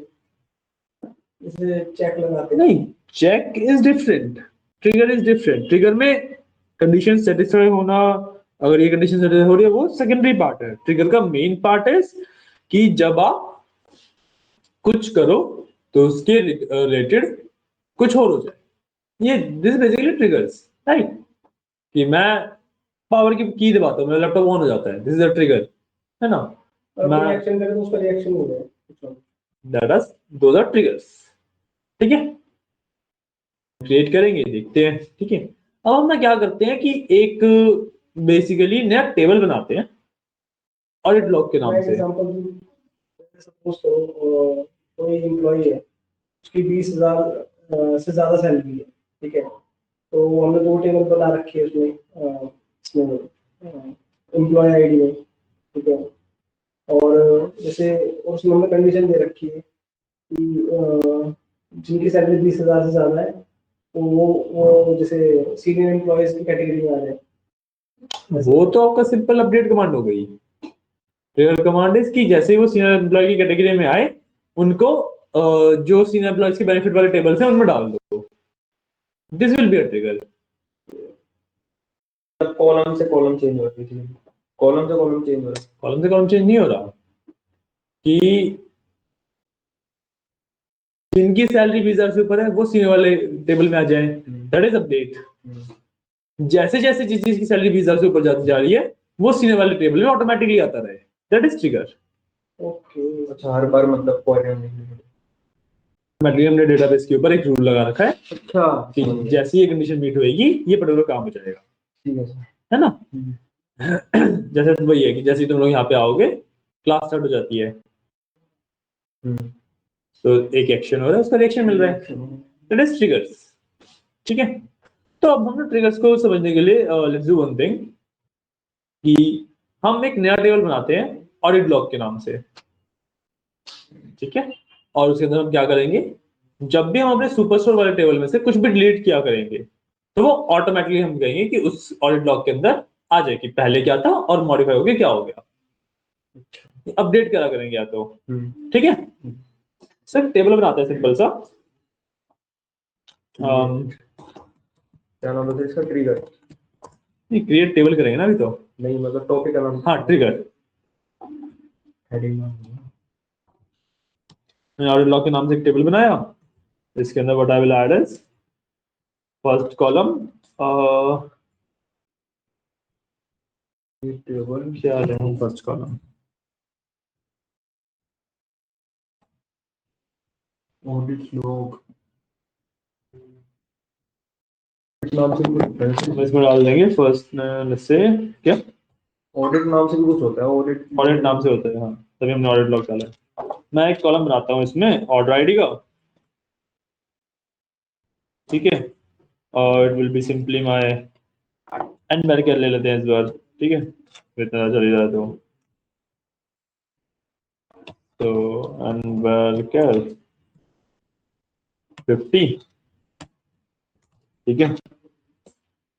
जैसे चेक लगाते हैं। नहीं, check is different, trigger is different. Trigger में कंडीशन सेटिस्फाई होना, अगर ये कंडीशन सेटिस्फाई हो रही है वो सेकेंडरी पार्ट है। ट्रिगर का मेन पार्ट है कि जब आप कुछ करो तो उसके रिलेटेड कुछ और हो जाए। ये दिस बेसिकली ट्रिगर्स, राइट। कि मैं पावर की दबाता हूँ, मेरा लैपटॉप ऑन हो जाता है, दिस इज अ ट्रिगर, है ना। और मैं कोई एक्शन करे तो उसका रिएक्शन हो जाए, that is those are triggers, ठीक है। क्रिएट करेंगे, देखते हैं, ठीक है। अब हम ना क्या करते हैं कि एक बेसिकली नया टेबल बनाते हैं ऑडिट लॉग के नाम मैं से। एग्जांपल दूं, सपोज करो कोई एम्प्लॉई है, उसकी 20,000 से ज्यादा सैलरी है, ठीक है। तो हमने दो टेबल बना रखे हैं उसमें एम्प्लॉय आईडी में, ठीक है। और जैसे उसमें हमने कंडीशन दे रखी है कि जिनकी सैलरी 20,000 से ज्यादा है तो वो जैसे सीनियर एम्प्लॉयज की कैटेगरी में आ जाए। वो तो आपका सिंपल अपडेट कमांड हो गई। ट्रिगर कमांड इज कि जैसे ही वो सीनियर एम्प्लॉय की कैटेगरी में आए, उनको जो सीनियर एम्प्लॉयज के बेनिफिट वाले टेबल्स हैं उनमें डाल दो, this will be a trigger. Column से कॉलम चेंज हो रही है, कॉलम से कॉलम चेंज हो रहा है। कॉलम से कॉलम चेंज नहीं हो रहा कि जिनकी सैलरी 20,000 से ऊपर है वो सीनियर वाले टेबल में आ जाए, दैट इज अपडेट। जैसे जैसे जिस चीज की सैलरी 20,000 से ऊपर जाती जा रही है वो सीनियर वाले टेबल में ऑटोमेटिकली आता रहे, दैट इज ट्रिगर। ओके। अच्छा, हर बार मतलब क्वेरी होने के लिए। ऑटोमेटिकली हमने डेटाबेस के ऊपर एक रूल लगा रखा है अच्छा, कि समझ गया। जैसे ये कंडीशन मीट होएगी ये पर्टिकुलर काम हो जाएगा, ठीक है सर। है ना। जैसे तो वही है कि जैसे ही तुम लोग यहाँ पे आओगे क्लास स्टार्ट हो जाती है, हम्म। तो एक एक्शन हो रहा है उसका रिएक्शन मिल रहा है, दैट इज ट्रिगर्स। ठीक है, तो अब हम ट्रिगर्स को समझने के लिए लेट्स डू वन थिंग कि हम एक नया टेबल बनाते हैं ऑडिट ब्लॉक के नाम से। ठीक है, और उसके अंदर हम क्या करेंगे, जब भी हम अपने सुपरस्टोर वाले टेबल में से कुछ भी डिलीट किया करेंगे तो वो ऑटोमेटिकली हम कहेंगे कि उस ऑडिट ब्लॉक के अंदर आ जाए कि पहले क्या था और मॉडिफाई हो गया क्या हो गया, अपडेट करा करेंगे या तो। ठीक है, सर टेबल बनाते हैं सिंपल सा। क्या नाम है इसका? ट्रिगर? क्रिएट टेबल करेंगे ना अभी तो। नहीं, मतलब टॉपिक का नाम। हाँ, ट्रिगर। हेडिंग नाम। मैंने ऑडिट ब्लॉक के नाम से एक टेबल बनाया, इसके अंदर what I will add is first column, table क्या लें फर्स्ट कॉलम, ऑडिट लॉग नाम से कुछ होता हम है। इसमें डाल देंगे फर्स्ट से क्या, ऑडिट नाम से भी कुछ होता है, ऑडिट। ऑडिट नाम से होता है, हाँ तभी हमने ऑडिट ब्लॉक डाला है। मैं एक कॉलम बनाता हूँ इसमें ऑर्डर आईडी का, ठीक है, और it will be simply my and मेरे क्या ले लेते हैं इस बार, ठीक है, इतना चली जाए तो एंड वर्कर 50। ठीक है,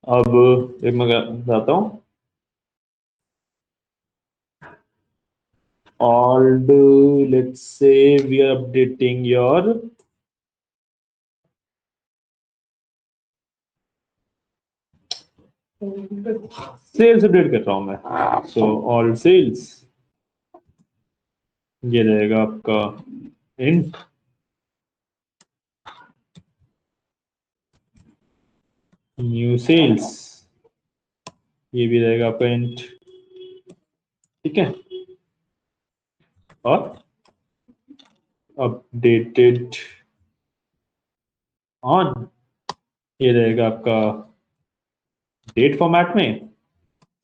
अब एक मैं बताता हूँ old, let's say we are updating your sales, update कर रहा हूँ मैं, सो ऑल सेल्स, ये रहेगा आपका इंट न्यू सेल्स, ये भी रहेगा आपका इंट। ठीक है, और अपडेटेड ऑन, ये रहेगा आपका डेट फॉर्मेट में,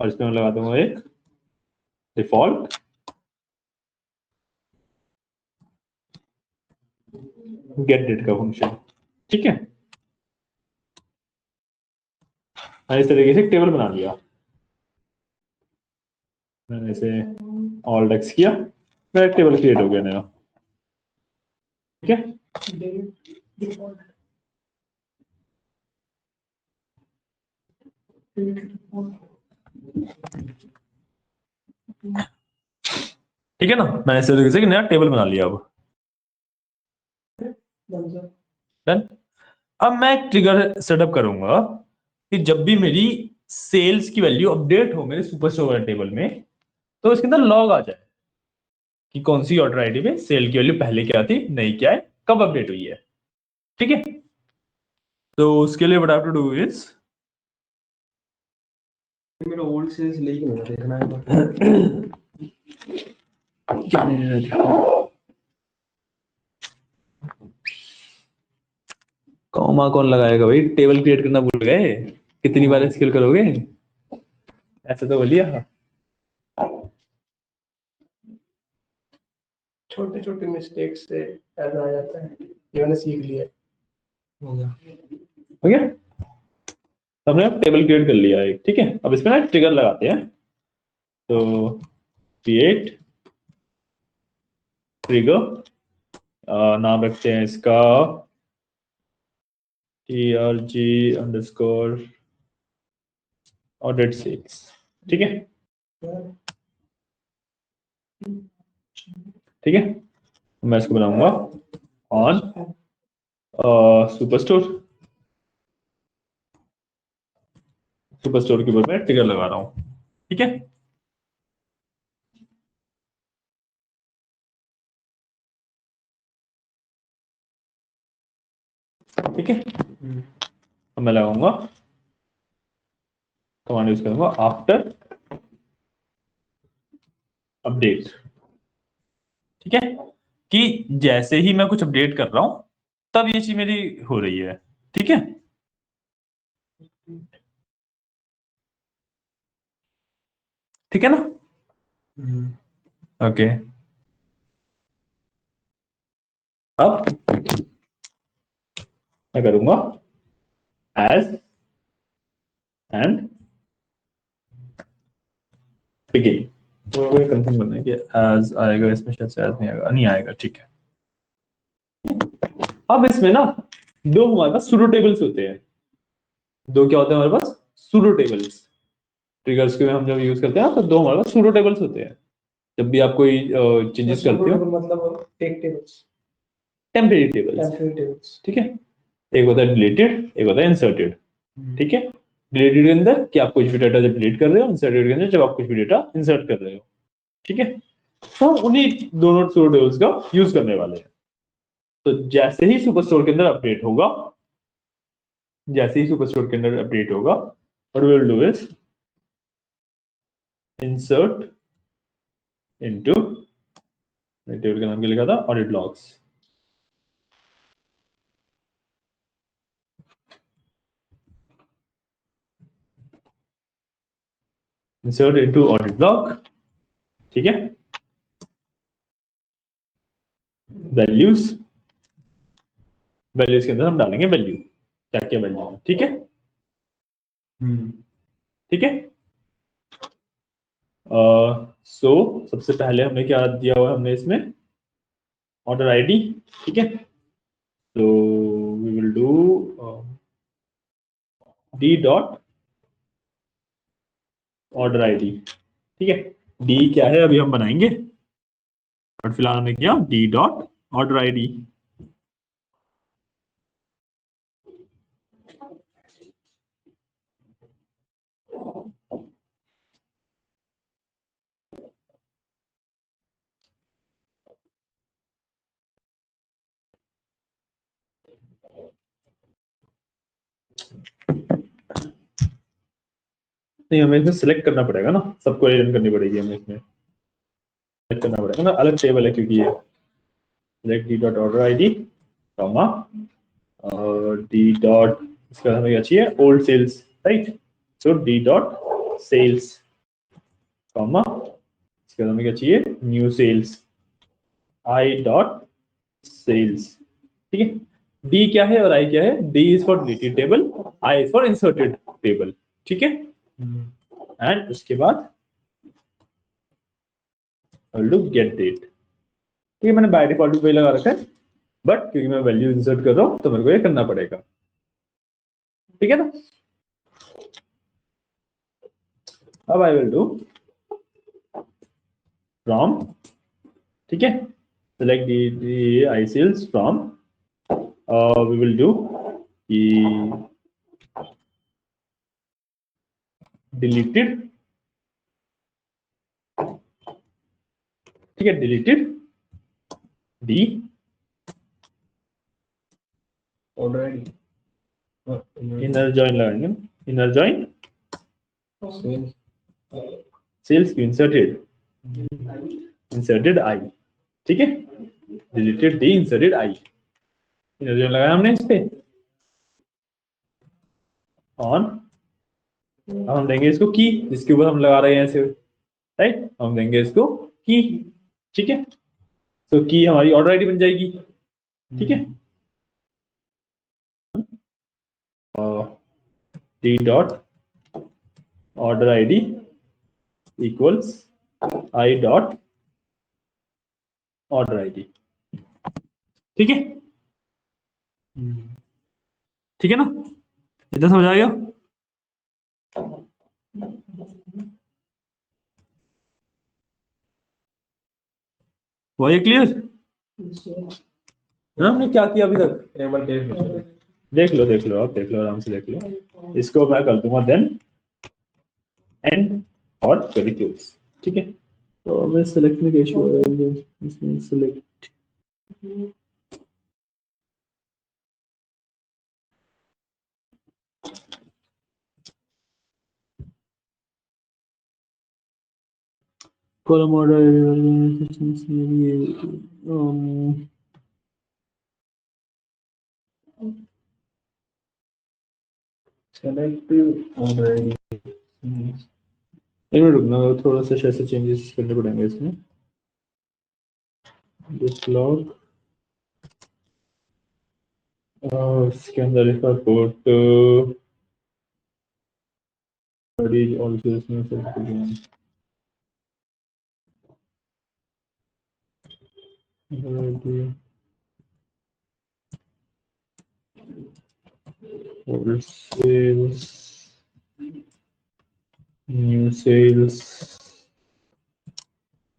और इसमें मैं लगा दूंगा एक डिफॉल्ट गेट डेट का फंक्शन। ठीक है, मैंने इस तरीके से एक टेबल बना लिया, मैंने इसे ऑल टेक्स किया, मेरा एक टेबल क्रिएट हो गया नया। ठीक है, ठीक है ना, मैंने इस तरीके से एक नया टेबल बना लिया। अब डन। अब मैं एक ट्रिगर सेटअप करूंगा कि जब भी मेरी सेल्स की वैल्यू अपडेट हो मेरे सुपरस्टोर वाले टेबल में तो इसके अंदर लॉग आ जाए कि कौन सी ऑर्डर आईडी में सेल की वैल्यू पहले क्या थी, नहीं क्या है, कब अपडेट हुई है। ठीक है, तो उसके लिए what I have to do is मेरा ओल्ड सेल्स लेके मेरा देखना है। कॉमा कौन लगाएगा भाई, टेबल क्रिएट करना भूल गए, कितनी बार स्किल करोगे, ऐसा तो बोलिए। छोटे छोटे मिस्टेक से ऐसा आ जाता है, ये मैंने सीख लिया। हो गया। हो गया, तो हमने टेबल क्रिएट कर लिया एक। ठीक है, अब इसमें ना ट्रिगर लगाते हैं, तो क्रिएट ट्रिगर, नाम रखते हैं इसका TRG_ ऑडिट सेल्स। ठीक है, ठीक है, मैं इसको बनाऊंगा ऑन सुपरस्टोर, सुपरस्टोर के ऊपर मैं ट्रिगर लगा रहा हूँ। ठीक है, ठीक है, अब मैं लगाऊंगा कमांड यूज करूंगा आफ्टर अपडेट। ठीक है, कि जैसे ही मैं कुछ अपडेट कर रहा हूं तब ये चीज मेरी हो रही है। ठीक है, ठीक है ना? ओके, अब मैं करूंगा एज एंड बिगिन। तो कंफर्म करना है कि एज आएगा इसमें, शायद से एज नहीं आएगा, नहीं आएगा। ठीक है, अब इसमें ना दो हमारे पास सूडो टेबल्स होते हैं। दो क्या होते हैं हमारे पास? Pseudo tables. ट्रिगर्स के हम जब यूज करते हैं ना, तो दो हमारे पास सूडो टेबल्स होते हैं। जब भी आप कोई चेंजेस करते हो, मतलब fake tables, temporary tables. Temporary tables. ठीक है, एक होता है डिलीटेड, एक होता है इंसर्टेड। ठीक है, डिलीटेड के अंदर कि आप कुछ भी डाटा जब डिलीट कर रहे हो, इंसर्टेड के अंदर जब आप कुछ भी डाटा इंसर्ट कर रहे हो। ठीक है, तो हम उन्हीं दोनों सूडो टेबल्स का यूज करने वाले हैं। तो जैसे ही सुपरस्टोर के अंदर अपडेट होगा, जैसे ही सुपरस्टोर के अंदर अपडेट होगा, what we will do is insert into, table का नाम क्या लिखा था? Audit logs. Insert into audit log. ठीक है, वैल्यूज, वैल्यूज के अंदर हम डालेंगे वैल्यू, क्या क्या वैल्यू है। ठीक है, ठीक है। सो सबसे पहले हमने क्या दिया हुआ है? हमने इसमें ऑर्डर आईडी। ठीक है, तो we will do D dot order ID. ठीक है, डी क्या है अभी हम बनाएंगे, बट फिलहाल हमने किया डी डॉट ऑर्डर आईडी। नहीं, हमें इसमें सिलेक्ट करना पड़ेगा ना, सबको रन करनी पड़ेगी हमें इसमें, सिलेक्ट करना पड़ेगा ना, अलग टेबल है क्योंकि ये select D dot order ID comma D dot, इसका हमें क्या चाहिए? Old sales, right? So D dot sales comma, इसका हमें क्या चाहिए? New sales, I dot sales. ठीक है, डी क्या है और आई क्या है? D is for deleted table, I is for inserted table. ठीक है, एंड उसके बाद गेट डेट। ठीक है, मैंने बाय डिफॉल्ट पे लगा रखा है, बट क्योंकि मैं वैल्यू इंसर्ट कर रहा हूं तो मेरे को ये करना पड़ेगा। ठीक है ना? अब आई विल डू फ्रॉम। ठीक है, select the I sales from, we will do the deleted। ठीक है, deleted d already inner join लगाएंगे, inner join sales की inserted I। ठीक है, deleted d inserted I, inner join लगाया हमने इस पे ऑन। अब हम देंगे इसको की, जिसके ऊपर हम लगा रहे हैं ऐसे, राइट? हम देंगे इसको की। ठीक है, तो की हमारी ऑर्डर आईडी बन जाएगी। ठीक है, D dot order ID equals I dot order ID. ठीक है, ठीक है ना? इतना समझ आ गया? हुआ ये क्लियर? हमने क्या किया अभी तक? एक बार देख लो। देख लो, आप देख लो, आराम से देख लो। इसको मैं कर दूंगा देन एंड और वेरी क्लोज। ठीक है, तो मैं सेलेक्ट में कैसे हो रहा है इसमें select. column order select already इनमें रुकना, थोड़ा सा शायद से चेंजेस करने पड़ेंगे इसमें। दिस लॉग इसके अंदर इसका कोड ऑल्सो इसमें सेलेक्ट किया और sales new sales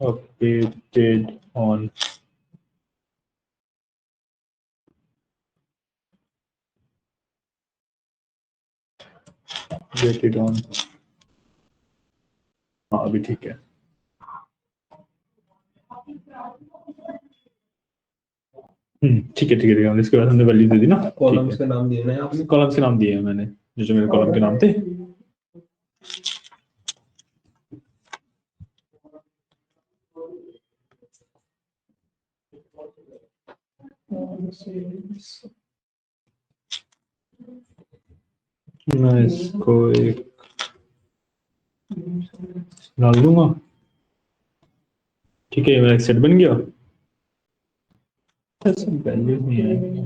updated on updated on हाँ अभी ठीक है। ठीक है ठीक है ठीक है, इसके बाद हमने वैल्यू दे दी ना, कॉलम्स के नाम दिए ना आपने? कॉलम्स के नाम दिए हैं मैंने, जो जो मेरे कॉलम के नाम थे। मैं इसको एक डाल दूंगा। ठीक है, मेरा एक सेट बन गया। वैल्यू नहीं आएगी,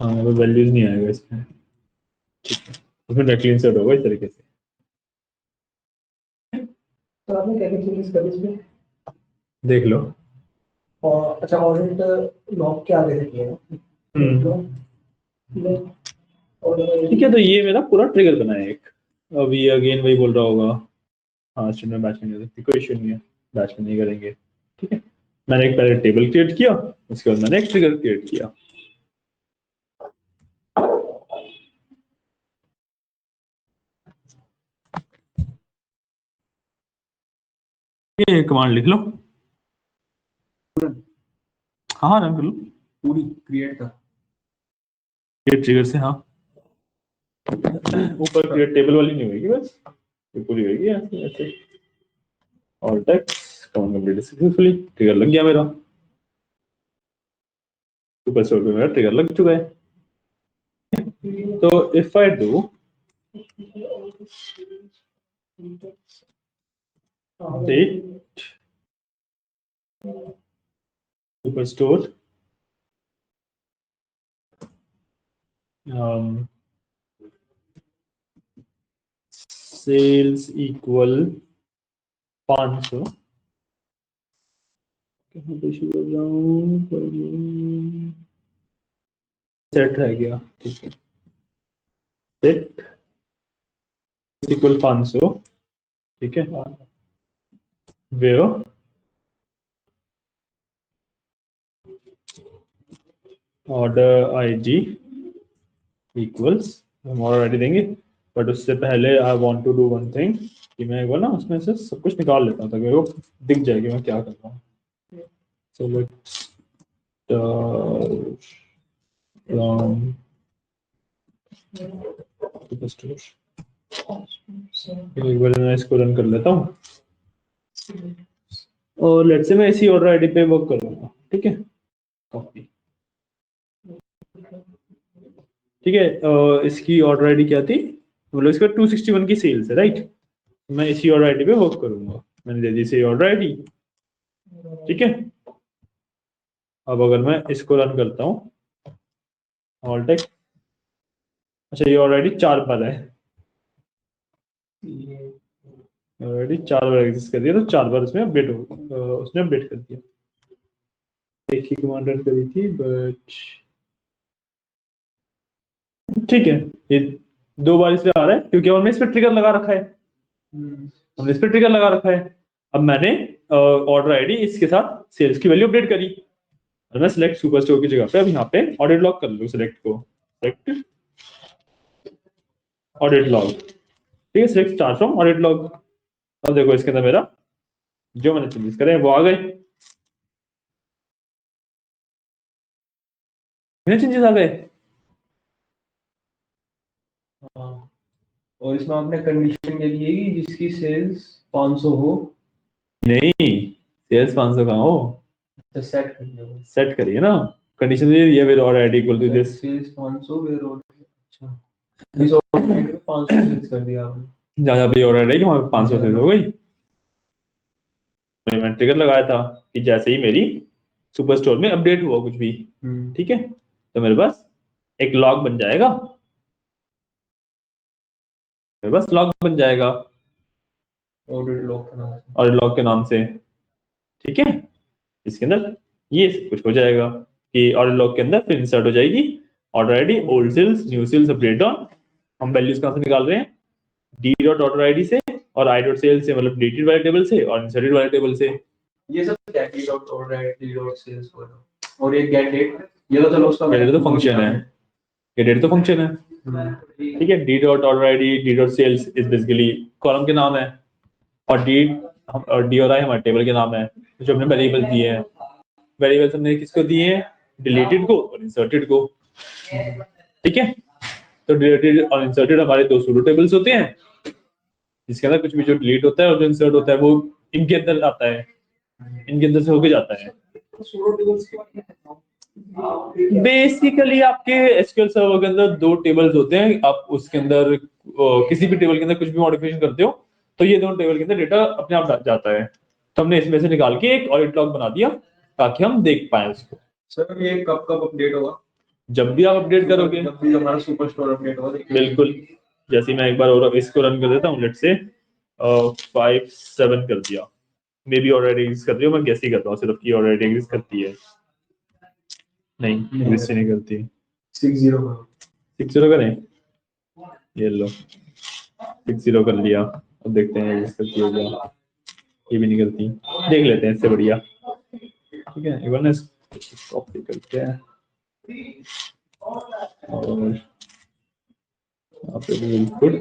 हाँ वैल्यूज नहीं आएगा इसमें। ठीक है, उसमें डायरेक्टली इंसर्ट होगा इस तरीके से। तो आपने क्या क्या चेंजेस करे इसमें? देख लो। और अच्छा, ऑडिट लॉग के आगे से किए हैं। ठीक है, तो ये मेरा पूरा ट्रिगर बना है एक। अब ये अगेन वही बोल रहा होगा, हाँ स्टूडेंट में बैच में नहीं होती, कोई इशू नहीं है, बैच में नहीं करेंगे। ठीक है, मैंने एक पहले टेबल क्रिएट किया, उसके बाद मैंने एक ट्रिगर क्रिएट किया। ये कमांड लिख लो। हाँ रन कर लो पूरी क्रिएट का क्रिएट ट्रिगर से। हाँ ऊपर क्रिएट टेबल वाली नहीं होगी, बस ये पूरी होगी ऐसे ऐसे। और text command complete successfully, trigger लग गया मेरा। ऊपर से मेरा ट्रिगर लग चुका है। तो इफ आई डू डेट ऊपर स्टोर सेल्स इक्वल 500, कहाँ पे शुरू कर रहा हूँ, सेट रह गया। ठीक है, सेट इक्वल 500। ठीक है, वेयर ऑर्डर आईडी इक्वल्स, हम ऑर्डर आईडी देंगे, बट उससे पहले I want to do one thing कि मैं एक बार ना उसमें से सब कुछ निकाल लेता हूँ ताकि मेरे को दिख जाए कि मैं क्या कर रहा हूँ। सो लेट्स from एक बार मैं इसको रन कर लेता हूँ और लेट्स से मैं इसी ऑर्डर आईडी पे वर्क करूंगा। ठीक है, कॉपी। ठीक है, इसकी ऑर्डर आईडी क्या थी, मतलब इसका 261 की सेल्स है, राइट। मैं इसी ऑर्डर आईडी पे वर्क करूंगा, मैंने दे दी इसी ऑर्डर आईडी। ठीक है, अब अगर मैं इसको रन करता हूँ ऑल टेक, अच्छा ये ऑर्डर आईडी 4 बार है, ऑलरेडी 4 बार एग्जिस्ट कर दिया, तो 4 बार उसमें अपडेट हो, उसने अपडेट कर दिया। एक ही कमांड रन करी थी बट ठीक है, ये 2 बार इसमें आ रहा है क्योंकि हमने इस पर ट्रिगर लगा रखा है, हमने इस पर ट्रिगर लगा रखा है। अब मैंने ऑर्डर आईडी इसके साथ सेल्स की वैल्यू अपडेट करी, और मैं सिलेक्ट सुपर स्टोर की जगह पे अब यहाँ पे ऑडिट लॉग कर लूँ, सिलेक्ट को सिलेक्ट ऑडिट लॉग। ठीक है, select star from audit log. अब देखो इसके अंदर मेरा जो मैंने चेंजेस करे वो आ गए, चेंजेस आ गए। और इसमें आपने कंडीशन ये दी है कि जिसकी सेल्स 500 हो नहीं, सेल्स 500 कहाँ हो, तो सेट कर दिया सेट करिए ना, कंडीशन ये where already equal to this, sales 500 where और अच्छा इस ऑर्डर में 500 सेल्स कर दिया आपने। जहाँ जहाँ पे ऑलरेडी कि वहाँ पे 500 सेल्स हो गई। मैंने ट्रिगर लगाया था कि जैसे ही मेरी सुपर स्टोर में अपडेट हुआ कुछ भी, ठीक है, तो मेरे पास एक लॉग बन जाएगा, मेरे पास लॉग बन जाएगा ऑर्डर लॉक करना है। और लॉग के नाम से, ठीक है, इसके अंदर ये सब कुछ हो जाएगा कि ऑर्डर लॉग के अंदर फिर इंसर्ट हो जाएगी order ID, old sales, new sales, update on. हम वैल्यूज कहाँ से निकाल रहे हैं, डी डॉट ऑर्डर आईडी से और आई डॉट सेल्स से, मतलब डेटेड वाले टेबल से और इंसर्टेड वाले टेबल से। ये सब क्या D dot order ID D dot sales और ये गेट डेट, ये तो चलो उसका ये तो फंक्शन है, ये डेट तो फंक्शन है, ठीक है। D dot order ID, D dot sales is basically column के नाम है, और डी और डी और आई हमारे टेबल के नाम है जो हमने वेरिएबल दिए हैं। वेरिएबल्स हमने किसको दिए हैं, डिलीटेड को और इंसर्टेड को, ठीक है। तो डिलीटेड और इंसर्टेड हमारे दो सूडो टेबल्स होते हैं जिसके अंदर कुछ भी जो डिलीट होता है और जो इंसर्ट होता है वो इनके अंदर आता है, इनके अंदर से होके जाता है। बेसिकली आपके एसक्यूएल सर्वर के अंदर दो टेबल्स होते हैं, आप उसके अंदर किसी भी टेबल के अंदर कुछ भी मॉडिफिकेशन करते हो तो ये दोनों टेबल के अंदर डेटा अपने आप जाता है। तो हमने इसमें से निकाल के एक ऑडिट लॉग बना दिया ताकि हम देख पाए उसको। सर ये कब कब अपडेट होगा, जब भी आप अपडेट करोगे, जब भी हमारा सुपर स्टोर अपडेट होगा बिल्कुल। जैसे मैं एक बार और इसको रन कर देता हूँ, लेट्स से 5-7 कर दिया, मे बी ऑलरेडी एग्जिस्ट कर रही हो, मैं गेस ही कर रहा हूँ सिर्फ कि ऑलरेडी एग्जिस्ट करती है, नहीं एग्जिस्ट नहीं करती। 60 करें, ये लो 60 कर लिया, अब देखते हैं एग्जिस्ट करती है क्या, ये भी नहीं करती, देख लेते हैं इससे बढ़िया, ठीक है। एक बार ना कॉपी करते हैं और यहाँ पे we will put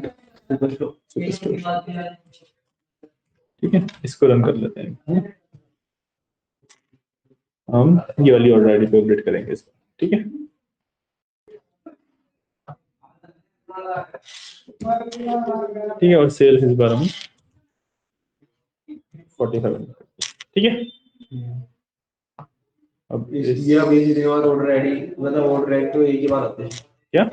superstore, ठीक है, इसको रन कर लेते हैं। हम ये वाली ऑर्डर आईडी पे अपडेट करेंगे इसको, ठीक है। ठीक है, और सेल्स इस बार हम 47, ठीक है। अब ये अब ये ऑर्डर आईडी मतलब ऑर्डर आईडी तो एक ही बार आते हैं क्या,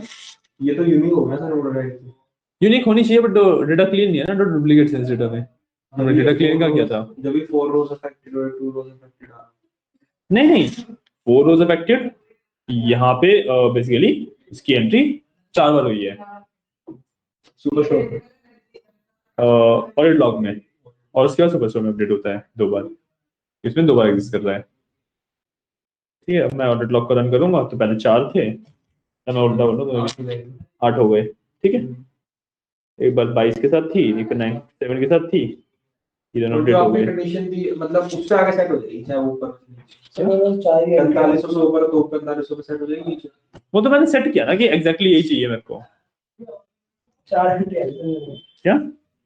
ये तो यूनिक हो गया सर ऑर्डर आईडी, यूनिक होनी चाहिए बट डेटा क्लीन नहीं है ना, डुप्लीकेट सेल्स डेटा में हमने डेटा क्लीन का किया था। जब भी 4 रोज अफेक्टेड और 2 रोज अफेक्टेड नहीं 4 रोज अफेक्टेड, यहाँ पे बेसिकली इसकी एंट्री 4 बार हुई है सुपर स्टोर ऑडिट लॉग में, और उसके बाद सुपर स्टोर में अपडेट होता है 2 बार, इसमें 2 बार एग्जिस्ट कर रहा है, ठीक है। अब मैं ऑडिट लॉग को रन करूंगा तो पहले 4 थे, मैं उल्टा बोलूँ तो 8 हो गए, ठीक है। एक बार 22 के साथ थी, एक 7 के साथ थी, ये दोनों अपडेट हो गए। कंडीशन थी मतलब उससे आगे सेट हो जाएगी चाहे ऊपर चार ही 4500 से ऊपर तो 4500 पे सेट हो जाएगी नीचे। वो तो मैंने सेट किया ना कि एग्जैक्टली यही चाहिए मेरे को। 4 एंट्री आ रही, क्या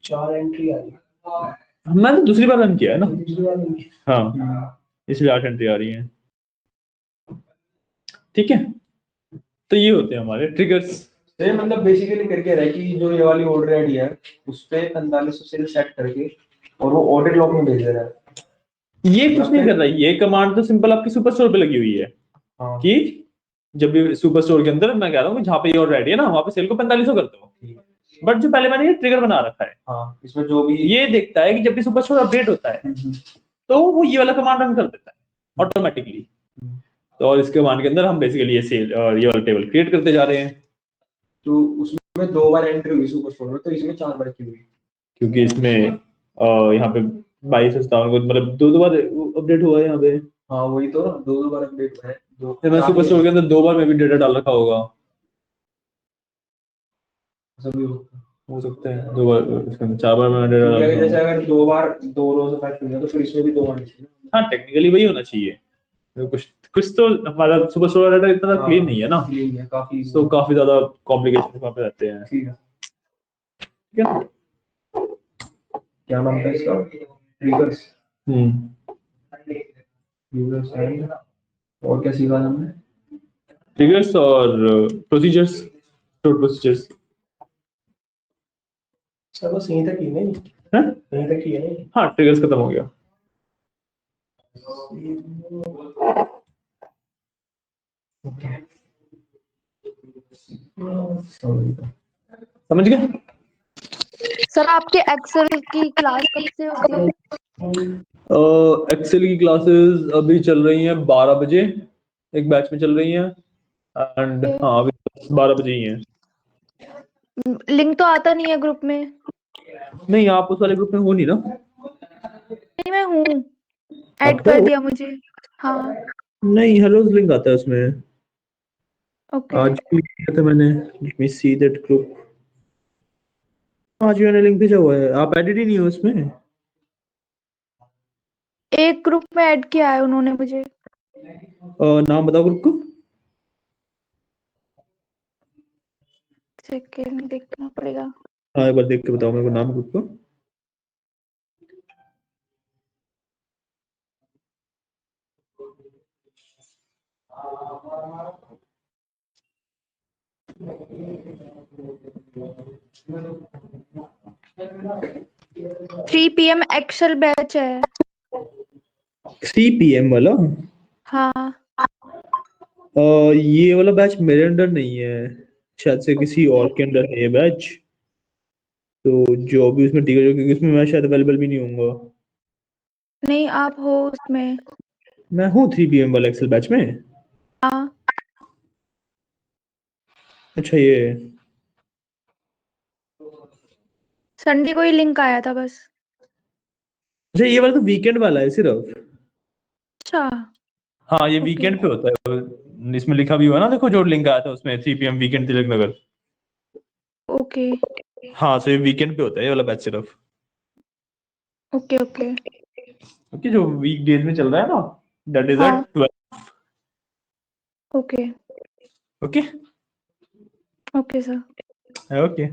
4 एंट्री आ रही, मैंने दूसरी बार रन किया है ना, दूसरी बार नहीं। हाँ इसलिए 8 एंट्री आ रही है, ठीक है। तो ये होते हैं हमारे ट्रिगर्स। तो मतलब बेसिकली करके रहा है कि जो ये वाली ऑर्डर आईडी है उस पे 4500 से सेट करके और वो ऑडिट लॉग में भेज दे रहा है। ये कुछ नहीं कर रहा है, ये कमांड तो सिंपल आपकी सुपर स्टोर पे लगी हुई है कि जब भी सुपर स्टोर के अंदर मैं कह रहा हूँ जहाँ पे ये ऑर्डर आईडी है ना वहाँ पे सेल को 4500 कर दो, बट जो पहले मैंने ये ट्रिगर बना रखा है, हाँ इसमें जो भी ये देखता है कि जब भी सुपर स्टोर अपडेट होता है तो वो ये वाला कमांड रन कर देता है ऑटोमेटिकली। तो और इसके कमांड के अंदर हम बेसिकली ये सेल और ये वाला टेबल क्रिएट करते जा रहे हैं। तो उसमें 2 बार एंट्री हुई सुपर स्टोर में तो इसमें 4 बार की हुई क्योंकि इसमें यहाँ पे 2257 को मतलब 2 बार अपडेट हुआ है यहाँ पे। हाँ वही तो 2 बार अपडेट हुआ है मैं सुपर स्टोर के अंदर 2 बार में भी डेटा डाल रखा होगा, सभी हो सकता है 2 बार, इसके अंदर 4 बार मैंने डेटा डाल रखा जैसे होगा। अगर 2 बार 2 रोज अफेक्ट हुआ तो फिर इसमें भी 2 आनी चाहिए। हाँ टेक्निकली वही होना चाहिए, तो कुछ तो हमारा सुपर स्टोर डाटा इतना क्लीन नहीं है ना, क्लीन है काफी, तो काफी ज्यादा कॉम्प्लिकेशन वहाँ पे रहते हैं, ठीक है। ठीक है। क्या नाम था इसका, ट्रिगर्स ट्रिगर्स एंड और क्या सीखा हमने, ट्रिगर्स और प्रोसीजर्स, स्टोर प्रोसीजर्स। सब बस यहीं तक ही नहीं, हैं? यहीं तक ही है नहीं। हाँ ट्रिगर्स खत्म हो गया। समझ गए? सर आपके एक्सेल की क्लास कब से होगी? एक्सेल की क्लासेस अभी चल रही हैं 12 बजे, एक बैच में चल रही हैं। एंड हाँ अभी 12 बजे ही हैं। लिंक तो आता नहीं है ग्रुप में। नहीं आप उस वाले ग्रुप में हो नहीं ना? नहीं मैं हूँ, ऐड आप कर हो? दिया मुझे। हाँ नहीं हेलो लिंक आता है उसमें। ओके। आज भी किया था मैंने। Let me see that group. आज भी मैंने लिंक भेजा हुआ है, आप एडिट ही नहीं हो उसमें। एक ग्रुप में ऐड किया है उन्होंने मुझे। नाम बताओ ग्रुप को। सेकेंड देखना पड़ेगा। हाँ एक बार देख के बताओ मेरे को नाम ग्रुप को। थ्री PM एक्सेल बैच है। 3 PM वाला? हाँ ये वाला बैच मेरे अंडर नहीं है, शायद से किसी और के अंडर है ये बैच। तो जो भी उसमें टिकट, क्योंकि उसमें मैं शायद अवेलेबल भी नहीं होऊंगा। नहीं आप हो उसमें। मैं हूँ 3 PM वाला एक्सेल बैच में। हाँ अच्छा ये संडे को ही लिंक आया था बस। अच्छा ये वाला तो वीकेंड वाला है सिर्फ। अच्छा हाँ ये ओके वीकेंड पे होता है। इसमें लिखा भी हुआ है ना, देखो जो लिंक आया था उसमें 3 PM weekend Tilak Nagar. Okay हाँ तो ये वीकेंड पे होता है ये वाला बैच सिर्फ। Okay okay. ओके जो वीक डेज में चल रहा है ना, दैट इज हाँ at 12। Okay okay okay sir. Okay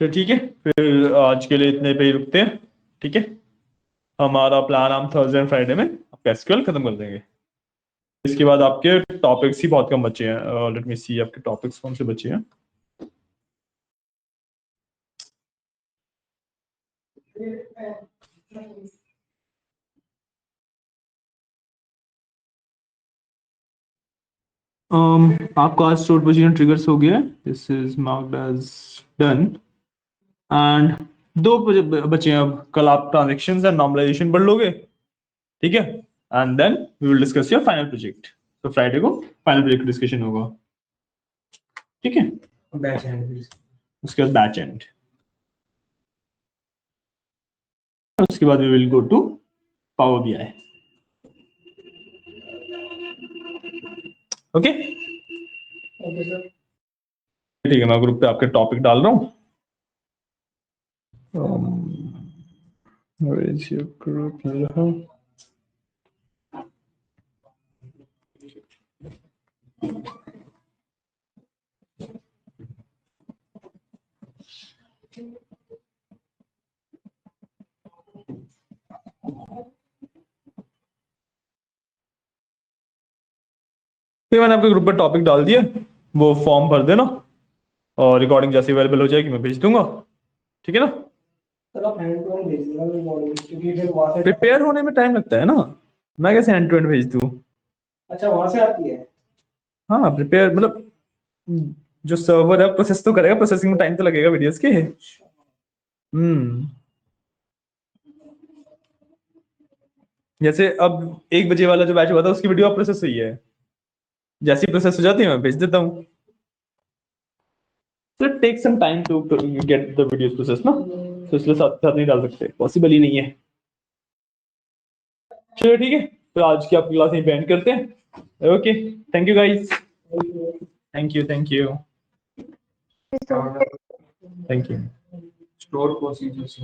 चलो ठीक है, फिर आज के लिए इतने पे ही रुकते हैं। ठीक है, हमारा प्लान हम थर्सडे एंड फ्राइडे में आपका एसक्यूएल खत्म कर देंगे। इसके बाद आपके टॉपिक्स ही बहुत कम बचे हैं। लेट मी सी आपके टॉपिक्स कौन से बचे हैं। आपका आज स्टोर पोजीशन ट्रिगर्स हो गया है, this is marked as done. And दो बचे हैं अब, कल आप ट्रांजेक्शंस एंड नॉर्मलाइजेशन पढ़ लोगे। ठीक है, and then we will discuss your final project. तो फ्राइडे को फाइनल प्रोजेक्ट डिस्कशन होगा। ठीक है, बैच हैंड उसके बाद बैच एंड, उसके बाद we will go to power BI। Okay okay sir. ठीक है, मैं ग्रुप पे आपके टॉपिक डाल रहा हूँ। where is your group now? फिर मैंने आपके ग्रुप पे टॉपिक डाल दिया, वो फॉर्म भर देना और रिकॉर्डिंग जैसे अवेलेबल हो जाएगी मैं भेज दूंगा। ठीक है ना? सर आप हैंड टू हैंड भेज देना मेरे मॉडल, क्योंकि फिर वहाँ से प्रिपेयर होने में टाइम लगता है ना, मैं कैसे एंड टू एंड भेज दूं? अच्छा वहाँ से आती है। हाँ प्रिपेयर मतलब जो सर्वर है प्रोसेस तो करेगा, प्रोसेसिंग में टाइम तो लगेगा वीडियोस के। जैसे अब 1 बजे वाला जो बैच हुआ था उसकी वीडियो अब प्रोसेस हुई है, जैसी प्रोसेस हो जाती है मैं भेज देता हूँ। So it takes some time to get the videos processed ना, तो इसलिए साथ साथ नहीं डाल सकते, पॉसिबल ही नहीं है। चलो ठीक है, तो आज की आपकी क्लास यहीं बैंड करते हैं। Okay thank you guys, thank you thank you thank you. Store procedures